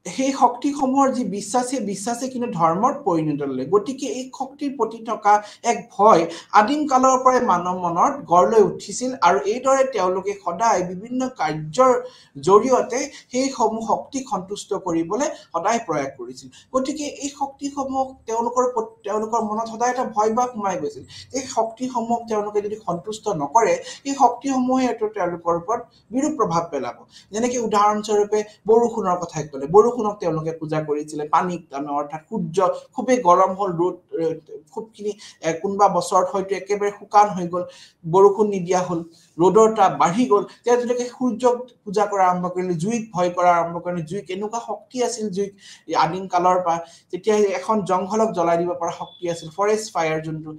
সেই শক্তিসমূহৰ যি বিশ্বাস সেই বিশ্বাসে কিন্তু ধৰ্মত পৰিণত ল'লে গতিকে এই শক্তিৰ প্ৰতি থকা এক ভয় আদিম কালৰ পৰাই মানৱ মনত গঢ় লৈ উঠিছিল আৰু এইদৰে তেওঁলোকে সদায় বিভিন্ন কাৰ্যৰ জৰিয়তে সেইসমূহ শক্তিক সন্তুষ্ট কৰিবলৈ সদায় প্ৰয়াস কৰিছিল গতিকে এই শক্তিসমূহ তেওঁলোকৰ মনত সদায় এটা ভয় ভাৱ সোমাই গৈছিল এই শক্তিসমূহক তেওঁলোকে যদি সন্তুষ্ট নকৰে এই শক্তিসমূহে তেওঁলোকৰ ওপৰত বিৰূপ প্ৰভাৱ পেলাব যেনেকৈ উদাহৰণস্বৰূপে বৰষুণৰ কথাই ক'লে বৰষুণক তেওঁলোকে পূজা কৰিছিলে পানীক অৰ্থাৎ সূৰ্য খুবেই গৰম হ'ল ৰ'দ খুবখিনি কোনোবা বছৰত হয়তো একেবাৰে শুকান হৈ গ'ল বৰষুণ নিদিয়া হ'ল ৰ'দৰ তাপ বাঢ়ি গ'ল তেওঁলোকে সূৰ্যক পূজা কৰা আৰম্ভ কৰিলে জুইক ভয় কৰা আৰম্ভ কৰিলে জুইক এনেকুৱা শক্তি আছিল জুইক আদিম কালৰ পৰা যেতিয়া এখন জংঘলক জ্বলাই দিব পৰা শক্তি আছিল ফৰেষ্ট ফায়াৰ যোনটো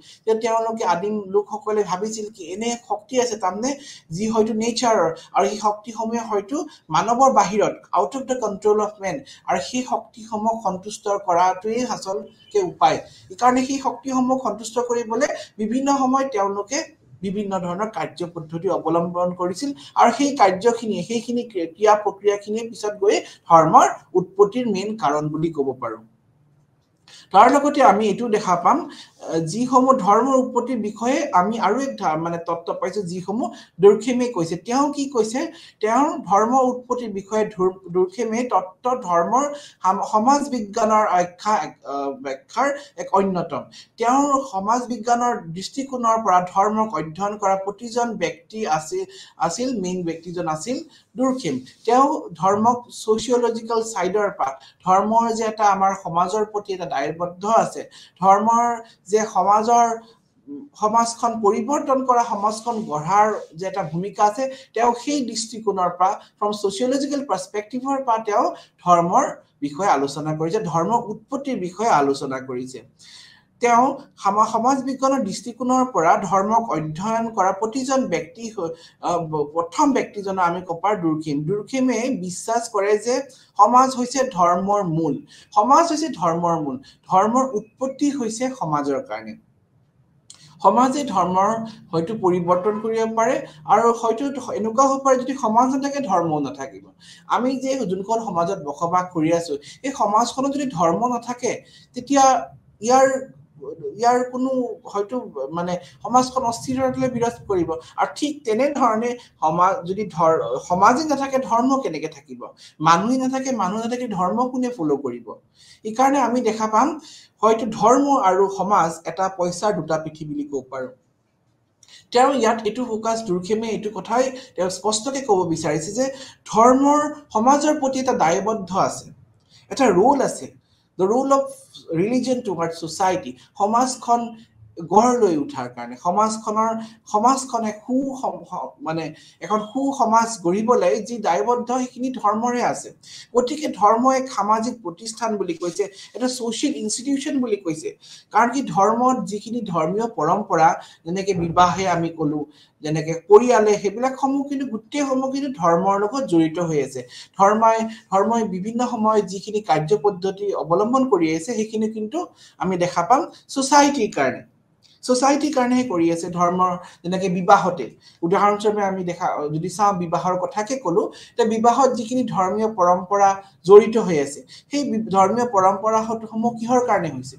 তেওঁলোকে আদিম লোকসকলে ভাবিছিল কি এনে শক্তি আছে তাৰমানে যি হয়তো নেচাৰৰ আৰু সেই শক্তিসমূহে হয়তো মানৱৰ বাহিৰত out of the control of men আৰু সেই শক্তিসমূহ সন্তুষ্ট কৰাটোৱেই আচলতে উপায় এইকাৰণে সেই শক্তিসমূহ সন্তুষ্ট কৰিবলৈ বিভিন্ন সময়ত তেওঁলোকে বিভিন্ন ধৰণৰ কাৰ্য পদ্ধতি অৱলম্বন কৰিছিল আৰু সেই সেইখিনি ক্ৰিয়া প্ৰক্ৰিয়াখিনিয়ে পিছত গৈ ধৰ্মৰ উৎপত্তিৰ মেইন কাৰণ বুলি ক'ব পাৰোঁ তাৰ লগতে আমি এটো দেখা পাম যিসমূহ ধৰ্মৰ উৎপত্তিৰ বিষয়ে আমি আৰু এক মানে তত্ত্ব পাইছো যিসমূহ দুৰ্খেমে কৈছে তেওঁ কি কৈছে তেওঁৰ ধৰ্মৰ উৎপত্তিৰ বিষয়ে দুৰ্খেমে তত্ত্ব ধৰ্মৰ সমাজ বিজ্ঞানৰ ব্যাখ্যাৰ এক অন্যতম তেওঁৰ সমাজ বিজ্ঞানৰ দৃষ্টিকোণৰ পৰা ধৰ্মক অধ্যয়ন কৰা প্ৰতিজন ব্যক্তি আছিল মেইন ব্যক্তিজন আছিল দুৰ্খেম তেওঁ ধৰ্মক সোশিয়োলজিক্যাল সাইডৰ পৰা ধৰ্মৰ যে এটা আমাৰ সমাজৰ প্ৰতি এটা দায়বদ্ধ আছে ধৰ্মৰ যে সমাজখন পৰিৱৰ্তন কৰা সমাজখন গঢ়াৰ যে এটা ভূমিকা আছে তেওঁ সেই দৃষ্টিকোণৰ পৰা ফ্ৰম সোশিয়োলজিক্যাল পাৰ্সপেক্টিভৰ পৰা তেওঁ ধৰ্মৰ বিষয়ে আলোচনা কৰিছে ধৰ্মৰ উৎপত্তিৰ বিষয়ে আলোচনা কৰিছে তেওঁ সমাজ বিজ্ঞানৰ দৃষ্টিকোণৰ পৰা ধৰ্মক অধ্যয়ন কৰা প্ৰতিজন ব্যক্তি প্ৰথম ব্যক্তিজন আমি কপাৰ দুৰ্খেমে বিশ্বাস কৰে যে সমাজ হৈছে ধৰ্মৰ মূল ধৰ্মৰ উৎপত্তি হৈছে সমাজৰ কাৰণে সমাজে ধৰ্মৰ হয়তো পৰিৱৰ্তন কৰিব পাৰে আৰু হয়তো এনেকুৱা হ'ব পাৰে যদি সমাজ নাথাকে ধৰ্ম নাথাকিব আমি যে যোনখন সমাজত বসবাস কৰি আছো এই সমাজখনত যদি ধৰ্ম নাথাকে তেতিয়া ইয়াৰ কোনো হয়তো মানে সমাজখন অস্থিৰতালৈ বিৰাজ কৰিব আৰু ঠিক তেনে ধৰণে সমাজ যদি সমাজে নাথাকে ধৰ্ম কেনেকৈ থাকিব মানুহ নাথাকে ধৰ্ম কোনে ফলো কৰিব এই কাৰণে আমি দেখা পাম হয়তো ধৰ্ম আৰু সমাজ এটা পইচাৰ দুটা পিঠি বুলি ক'ব পাৰো তেওঁ ইয়াত এটো ফোকাস দুৰ্খেমে এটো কথাই তেওঁ স্পষ্টকৈ ক'ব বিচাৰিছে যে ধৰ্মৰ সমাজৰ প্ৰতি এটা দায়বদ্ধ আছে এটা ৰোল আছে the role of religion towards society সমাজখন গঢ় লৈ উঠাৰ কাৰণে সমাজখনে মানে এখন সমাজ গঢ়িবলৈ যি দায়বদ্ধ সেইখিনি ধৰ্মৰে আছে গতিকে ধৰ্ম এক সামাজিক প্ৰতিষ্ঠান বুলি কৈছে এটা সোশ্যাল ইনষ্টিটিউশন বুলি কৈছে কাৰণ কি ধৰ্মত যিখিনি ধৰ্মীয় পৰম্পৰা যেনেকৈ বিবাহে আমি কলো যেনেকৈ পৰিয়ালে সেইবিলাক সমূহ কিন্তু গোটেই সমূহ কিন্তু ধৰ্মৰ লগত জড়িত হৈ আছে ধৰ্মই বিভিন্ন সময়ত যিখিনি কাৰ্য পদ্ধতি অৱলম্বন কৰি আছে সেইখিনি কিন্তু আমি দেখা পাম সোসাইটিৰ কাৰণে কৰি আছে ধৰ্মৰ যেনেকৈ বিবাহতে উদাহৰণস্বৰূপে আমি দেখা যদি চাওঁ বিবাহৰ কথাকে কলো তে বিবাহত যিখিনি ধৰ্মীয় পৰম্পৰা জড়িত হৈ আছে সেই ধৰ্মীয় পৰম্পৰাসমূহ কিহৰ কাৰণে হৈছে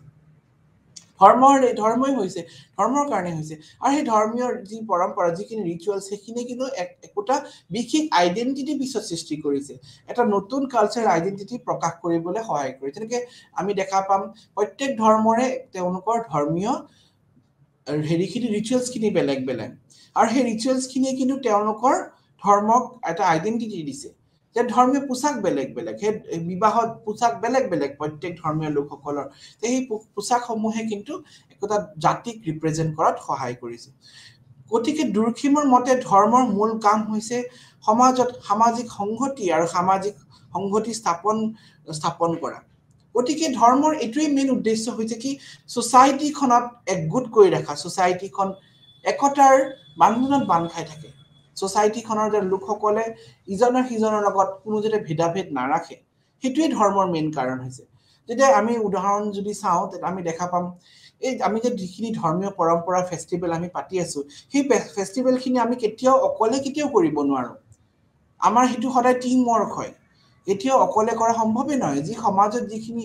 ধৰ্মই হৈছে ধৰ্মৰ কাৰণে হৈছে আৰু সেই ধৰ্মীয় যি পৰম্পৰা যিখিনি ৰিচুৱেলছ সেইখিনি কিন্তু একোটা বিশেষ আইডেন্টিটি পিছত সৃষ্টি কৰিছে এটা নতুন কালচাৰ আইডেন্টিটি প্ৰকাশ কৰিবলৈ সহায় কৰে যেনেকৈ আমি দেখা পাম প্ৰত্যেক ধৰ্মৰে তেওঁলোকৰ ধৰ্মীয় হেৰিখিনি ৰিচুৱেলছখিনি বেলেগ আৰু সেই ৰিচুৱেলছখিনিয়ে কিন্তু তেওঁলোকৰ ধৰ্মক এটা আইডেন্টিটি দিছে যে ধৰ্মীয় পোছাক বেলেগ সেই বিবাহত পোছাক বেলেগ প্ৰত্যেক ধৰ্মীয় লোকসকলৰ সেই পোছাকসমূহে কিন্তু একোটা জাতিক ৰিপ্ৰেজেন্ট কৰাত সহায় কৰিছে গতিকে দুৰ্খেমৰ মতে ধৰ্মৰ মূল কাম হৈছে সমাজত সামাজিক সংহতি আৰু সামাজিক সংহতি স্থাপন কৰা গতিকে ধৰ্মৰ এটোই মেইন উদ্দেশ্য হৈছে কি সোসাইটিখনত একগোট কৰি ৰাখা সোসাইটিখন একতাৰ বান্ধোনত বান্ধ খাই থাকে সোসাইটিখনৰ যে লোকসকলে ইজনৰ সিজনৰ লগত কোনো যেতে ভেদাভেদ নাৰাখে হেতুই ধৰ্মৰ মেইন কাৰণ হৈছে যেতিয়া আমি উদাহৰণ যদি চাওঁ তেতিয়া আমি দেখা পাম এই আমি যে যিখিনি ধৰ্মীয় পৰম্পৰা ফেষ্টিভেল আমি পাতি আছো সেই ফেষ্টিভেলখিনি আমি কেতিয়াও কৰিব নোৱাৰো আমাৰ হেতু সদায় টিম ৱৰ্ক হয় এতিয়াও অকলে কৰা সম্ভৱই নহয় যি সমাজত যিখিনি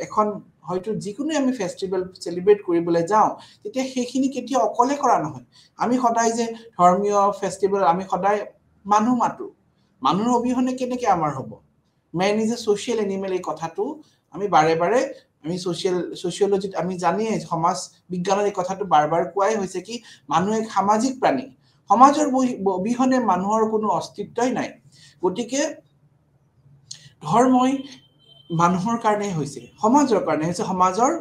এখন হয়তো যিকোনো আমি ফেষ্টিভেল সেলিব্ৰেট কৰিবলৈ যাওঁ তেতিয়া সেইখিনি কেতিয়াও অকলে কৰা নহয় আমি সদায় যে ধৰ্মীয় ফেষ্টিভেল আমি সদায় মানুহ মাতো মানুহৰ অবিহনে কেনেকৈ আমাৰ হ'ব men is a social animal এই কথাটো আমি বাৰে আমি সোশিয়োলজিত আমি জানিয়ে সমাজ বিজ্ঞানৰ এই কথাটো বাৰ কোৱাই হৈছে কি মানুহ এক সামাজিক প্ৰাণী সমাজৰ অবিহনে মানুহৰ কোনো অস্তিত্বই নাই গতিকে ধৰ্মই মানুহৰ কাৰণে হৈছে সমাজৰ কাৰণে হৈছে সমাজৰ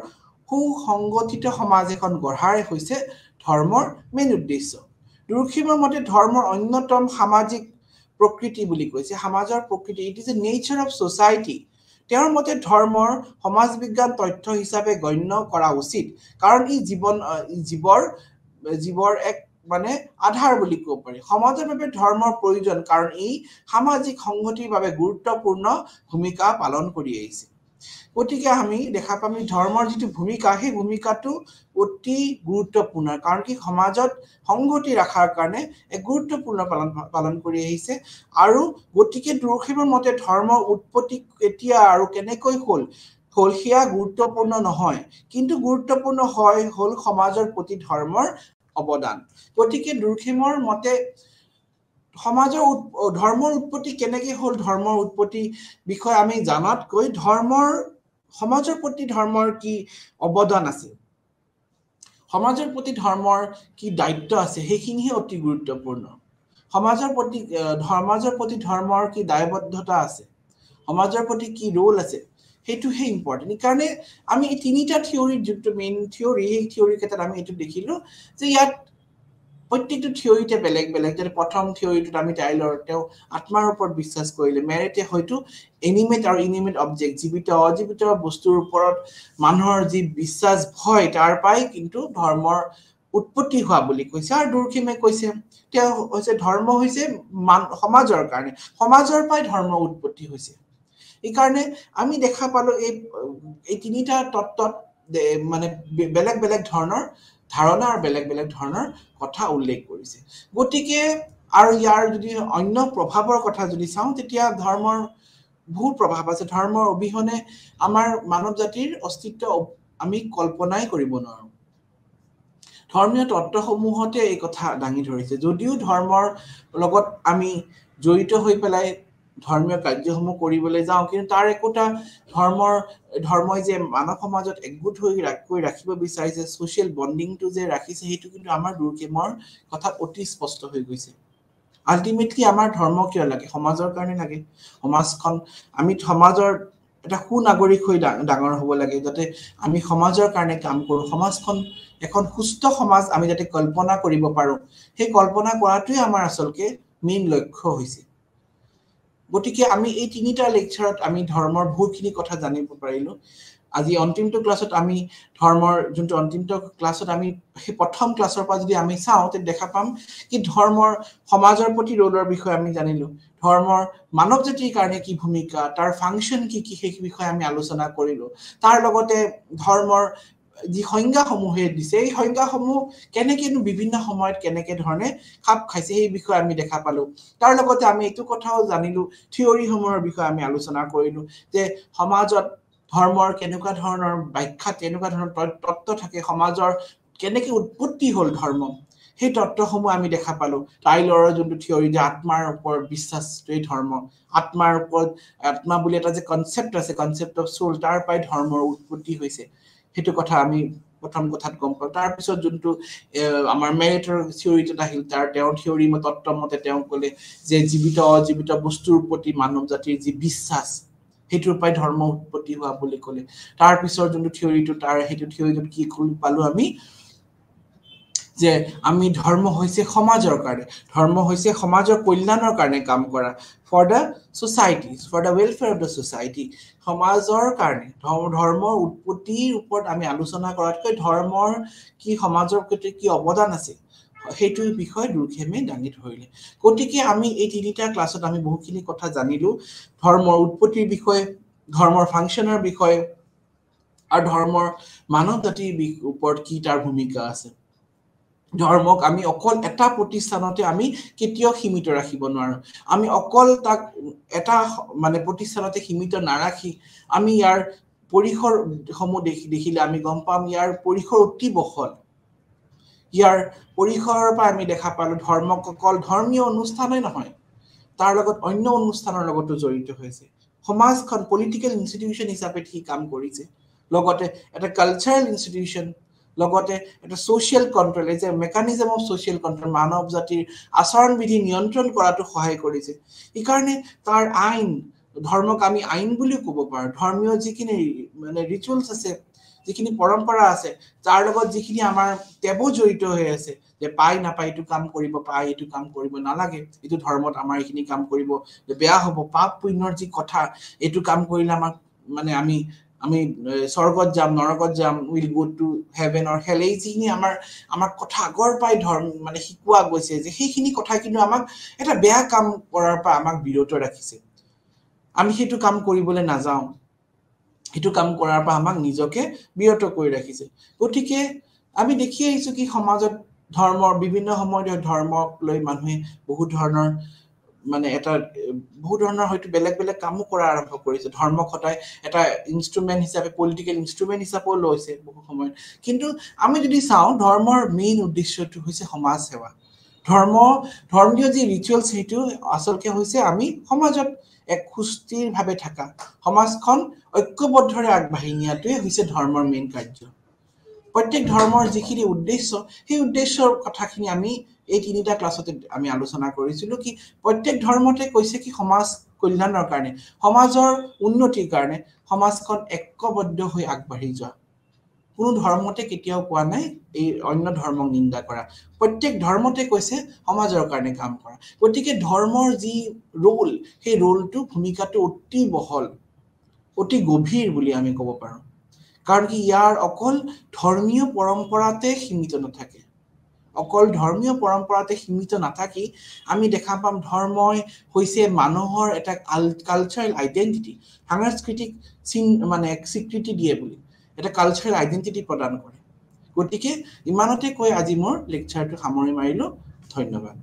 সুসংগঠিত সমাজ এখন গঢ়াৰ হৈছে ধৰ্মৰ মেইন উদ্দেশ্য দুৰ্খেমৰ মতে ধৰ্মৰ অন্যতম সামাজিক প্ৰকৃতি বুলি কৈছে সমাজৰ প্ৰকৃতি it is a nature of society তেওঁৰ মতে ধৰ্মৰ সমাজ বিজ্ঞান তথ্য হিচাপে গণ্য কৰা উচিত কাৰণ ই জীৱৰ এক মানে আধাৰ বুলি ক'ব পাৰি সমাজৰ বাবে ধৰ্মৰ প্ৰয়োজন কাৰণ ই সামাজিক সংহতিৰ বাবে গুৰুত্বপূৰ্ণ ভূমিকা পালন কৰি আহিছে গতিকে আমি দেখা পাম ধৰ্মৰ যিটো ভূমিকা সেই ভূমিকাটো অতি গুৰুত্বপূৰ্ণ কাৰণ কি সমাজত সংহতি ৰাখাৰ কাৰণে এক গুৰুত্বপূৰ্ণ পালন কৰি আহিছে আৰু গতিকে দুৰ্খেমৰ মতে ধৰ্মৰ উৎপত্তি কেতিয়া আৰু কেনেকৈ হ'ল হল হিয়া গুৰুত্বপূৰ্ণ নহয় কিন্তু গুৰুত্বপূৰ্ণ হয় হল সমাজৰ প্ৰতি ধৰ্মৰ অৱদান গতিকে দুৰ্খেমৰ মতে সমাজৰ ধৰ্মৰ উৎপত্তি কেনেকৈ হল ধৰ্মৰ উৎপত্তি বিষয় আমি জানাতকৈ ধৰ্মৰ সমাজৰ প্ৰতি ধৰ্মৰ কি অৱদান আছে সমাজৰ প্ৰতি ধৰ্মৰ কি দায়িত্ব আছে সেইখিনিহে অতি গুৰুত্বপূৰ্ণ সমাজৰ প্ৰতি ধৰ্মৰ কি দায়বদ্ধতা আছে সমাজৰ প্ৰতি কি ৰোল আছে হেতুহে ইম্পৰ্টেন্ট কাৰণে আমি এই তিনিটা থিওৰি যোনটো মেইন থিওৰি এই থিওৰি কেইটাত আমি এটো দেখিলো যে ইয়াত প্ৰত্যেকটো থিওৰিতে বেলেগ বেলেগ যে প্ৰথম থিওৰিটোত আমি টাইলৰ তেও আত্মাৰ ওপৰত বিশ্বাস কৰিলে মেৰিটে হয়তো এনিমেট আৰু ইনিমেট অবজেক্ট জীৱিত অজীৱিত বস্তুৰ ওপৰত মানুহৰ যি বিশ্বাস ভয় তাৰ পাই কিন্তু ধৰ্মৰ উৎপত্তি হোৱা বুলি কৈছে আৰু দুৰ্খিমে কৈছে তেও হৈছে ধৰ্ম হৈছে সমাজৰ কাৰণে সমাজৰ পাই ধৰ্ম উৎপত্তি হৈছে এই কাৰণে আমি দেখা পালো এই তিনিটা তত্ত্বত মানে বেলেগ বেলেগ ধৰণৰ ধাৰণা আৰু বেলেগ বেলেগ ধৰণৰ কথা উল্লেখ কৰিছে গতিকে আৰু ইয়াৰ যদি অন্য প্ৰভাৱৰ কথা যদি চাওঁ তেতিয়া ধৰ্মৰ বহুত প্ৰভাৱ আছে ধৰ্মৰ অবিহনে আমাৰ মানৱ জাতিৰ অস্তিত্ব আমি কল্পনাই কৰিব নোৱাৰো ধৰ্মীয় তত্ত্বসমূহতে এই কথা দাঙি ধৰিছে যদিও ধৰ্মৰ লগত আমি জড়িত হৈ পেলাই ধৰ্মীয় কাৰ্যসমূহ কৰিবলৈ যাওঁ কিন্তু তাৰ একোটা ধৰ্মই যে মানৱ সমাজত একগোট হৈ ৰাখিব বিচাৰিছে সোশ্যাল বন্ডিংটো যে ৰাখিছে সেইটো কিন্তু আমাৰ দুৰ্খেমৰ কথা অতি স্পষ্ট হৈ গৈছে আলটিমেটলি আমাৰ ধৰ্ম কিয় লাগে সমাজৰ কাৰণে লাগে সমাজখন আমি সমাজৰ এটা সুনাগৰিক হৈ ডাঙৰ হ'ব লাগে যাতে আমি সমাজৰ কাৰণে কাম কৰো সমাজখন এখন সুস্থ সমাজ আমি যাতে কল্পনা কৰিব পাৰো সেই কল্পনা কৰাটোই আমাৰ আসলকে মেইন লক্ষ্য হৈছে গতিকে আমি এই তিনিটা লেকচাৰত আমি ধৰ্মৰ বহুতখিনি কথা জানিব পাৰিলো আজি অন্তিমটো ক্লাছত আমি ধৰ্মৰ যোনটো অন্তিমটো ক্লাছত আমি সেই প্ৰথম ক্লাছৰ পৰা যদি আমি চাওঁ তে দেখা পাম কি ধৰ্মৰ সমাজৰ প্ৰতি ৰোলৰ বিষয়ে আমি জানিলো ধৰ্মৰ মানৱ জাতিৰ কাৰণে কি ভূমিকা তাৰ ফাংচন কি কি সেই বিষয়ে আমি আলোচনা কৰিলো তাৰ লগতে ধৰ্মৰ যি সংজ্ঞাসমূহে দিছে এই সংজ্ঞাসমূহ কেনেকেনো বিভিন্ন সময়ত কেনেকে ধৰণে খাপ খাইছে সেই বিষয়ে আমি দেখা পালো তাৰ লগতে আমি এইটো কথাও জানিলো থিওৰিসমূহৰ বিষয়ে আমি আলোচনা কৰিলো যে সমাজত ধৰ্মৰ কেনেকুৱা ধৰণৰ ব্যাখ্যা কেনেকুৱা ধৰণৰ তত্ত্ব থাকে সমাজৰ কেনেকে উৎপত্তি হল ধৰ্ম সেই তত্ত্বসমূহ আমি দেখা পালো টাইলৰৰ যোনটো থিওৰি যে আত্মাৰ ওপৰত বিশ্বাসটোই ধৰ্ম আত্মাৰ ওপৰত আত্মা বুলি এটা যে কনসেপ্ট আছে কনসেপ্ট অফ সোল তাৰ পাই ধৰ্মৰ উৎপত্তি হৈছে হেতু কথা আমি প্ৰথম কথাত গম পাওঁ তাৰ পিছত যোনটো আমাৰ মেৰিটৰ থিওৰিটোত আহিল তাৰ তেওঁৰ থিওৰি তত্ত্ব মতে তেওঁ ক'লে যে জীৱিত অজীৱিত বস্তুৰ প্ৰতি মানৱ জাতিৰ যি বিশ্বাস হেতুৰ পাই ধৰ্ম উৎপত্তি হোৱা বুলি ক'লে তাৰ পিছত যোনটো থিওৰিটো তাৰ হেতু থিওৰিটোত কি পালো আমি যে আমি ধৰ্ম হৈছে সমাজৰ কাৰণে ধৰ্ম হৈছে সমাজৰ কল্যাণৰ কাৰণে কাম কৰা for the society for the welfare of the society সমাজৰ কাৰণে ধৰ্মৰ উৎপত্তিৰ ওপৰত আমি আলোচনা কৰাতকৈ ধৰ্মৰ কি সমাজৰ প্ৰতি কি অৱদান আছে সেইটো বিষয় দুৰ্খেমে দাঙি ধৰিলে গতিকে আমি এই তিনিটা ক্লাছত আমি বহুখিনি কথা জানিলো ধৰ্মৰ উৎপত্তিৰ বিষয়ে ধৰ্মৰ ফাংচনৰ বিষয়ে আৰু ধৰ্মৰ মানৱ জাতিৰ ওপৰত কি তাৰ ভূমিকা আছে ধৰ্মক আমি অকল এটা প্ৰতিষ্ঠানতে আমি কেতিয়াও সীমিত ৰাখিব নোৱাৰো আমি অকল তাক এটা মানে প্ৰতিষ্ঠানতে সীমিত নাৰাখি আমি ইয়াৰ পৰিসৰ সমূহ দেখিলে আমি গম পাম ইয়াৰ পৰিসৰ অতি বহল ইয়াৰ পৰিসৰৰ পৰা আমি দেখা পালো ধৰ্মক অকল ধৰ্মীয় অনুষ্ঠানেই নহয় তাৰ লগত অন্য অনুষ্ঠানৰ লগতো জড়িত হৈছে সমাজখন পলিটিক্যাল ইনষ্টিটিউশন হিচাপে কি কাম কৰিছে লগতে এটা কালচাৰাল ইনষ্টিটিউশন লগতে এটা social control as a mechanism of social control মানৱ জাতিৰ আচৰণ বিধি নিয়ন্ত্ৰণ কৰাটো সহায় কৰিছে এই কাৰণে তাৰ আইন ধৰ্মক আমি আইন বুলি ক'ব পাৰো ধৰ্মীয় যিখিনি মানে ৰিচুৱেলছ আছে যিখিনি পৰম্পৰা আছে তাৰ লগত যিখিনি আমাৰ তেব জড়িত হৈ আছে যে পাই না পাই এইটো কাম কৰিব পাই এইটো কাম কৰিব নালাগে এইটো ধৰ্মত আমাৰ এইখিনি কাম কৰিব বেয়া হ'ব পাপ পুণ্যৰ যি কথা এইটো কাম কৰিলে আমাক মানে আমি স্বৰ্গত যাম নৰকত যাম উইল গো টু হেভেন অৰ হেল এই যিখিনি আমাৰ কথা আগৰ পাই ধৰ্ম মানে শিকোৱা গৈছে যে সেইখিনি কথা কিন্তু আমাক এটা বেয়া কাম কৰাৰ পৰা আমাক বিৰত ৰাখিছে আমি সেইটো কাম কৰিবলৈ নাযাওঁ সেইটো কাম কৰাৰ পৰা আমাক নিজকে বিৰত কৰি ৰাখিছে গতিকে আমি দেখি আহিছো কি সমাজত ধৰ্মৰ বিভিন্ন সময়ত ধৰ্মক লৈ মানুহে বহুত ধৰণৰ মানে এটা বহু ধৰণৰ হয়তো বেলেগ বেলেগ কামো কৰা আৰম্ভ কৰিছে ধৰ্ম খটাই এটা ইনস্ট্ৰুমেন্ট হিচাপে পলিটিক্যাল ইনস্ট্ৰুমেন্ট হিচাপে লৈছে বহু সময় কিন্তু আমি যদি চাওঁ ধৰ্মৰ মেইন উদ্দেশ্যটো হৈছে সমাজ সেৱা ধৰ্মীয় যি ৰিচুৱেলছ সেইটো আচলতে হৈছে আমি সমাজত এক সুস্থিৰভাৱে থকা সমাজখন ঐক্যবদ্ধৰে আগবাঢ়ি নিয়াটোৱে হৈছে ধৰ্মৰ মেইন কাৰ্য প্ৰত্যেক ধৰ্মৰ যিখিনি উদ্দেশ্য সেই উদ্দেশ্যৰ কথাখিনি আমি এই তিনিটা ক্লাছতে আমি আলোচনা কৰিছিলো কি প্ৰত্যেক ধৰ্মতে কৈছে কি সমাজ কল্যাণৰ কাৰণে সমাজৰ উন্নতিৰ কাৰণে সমাজখন ঐক্যবদ্ধ হৈ আগবাঢ়ি যোৱা কোনো ধৰ্মতে কেতিয়াও কোৱা নাই এই অন্য ধৰ্মক নিন্দা কৰা প্ৰত্যেক ধৰ্মতে কৈছে সমাজৰ কাৰণে কাম কৰা গতিকে ধৰ্মৰ যি ৰোল সেই ৰোলটো ভূমিকাটো অতি বহল অতি গভীৰ বুলি আমি ক'ব পাৰো কাৰণ কি ইয়াৰ অকল ধৰ্মীয় পৰম্পৰাতে সীমিত নাথাকে অকল ধৰ্মীয় পৰম্পৰাতে সীমিত নাথাকি আমি দেখা পাম ধৰ্মই হৈছে মানুহৰ এটা কালচাৰেল আইডেন্টিটি সাংস্কৃতিক মানে স্বীকৃতি দিয়ে বুলি এটা কালচাৰেল আইডেন্টিটি প্ৰদান কৰে গতিকে ইমানতে কৈ আজি মোৰ লেকচাৰটো সামৰি মাৰিলো ধন্যবাদ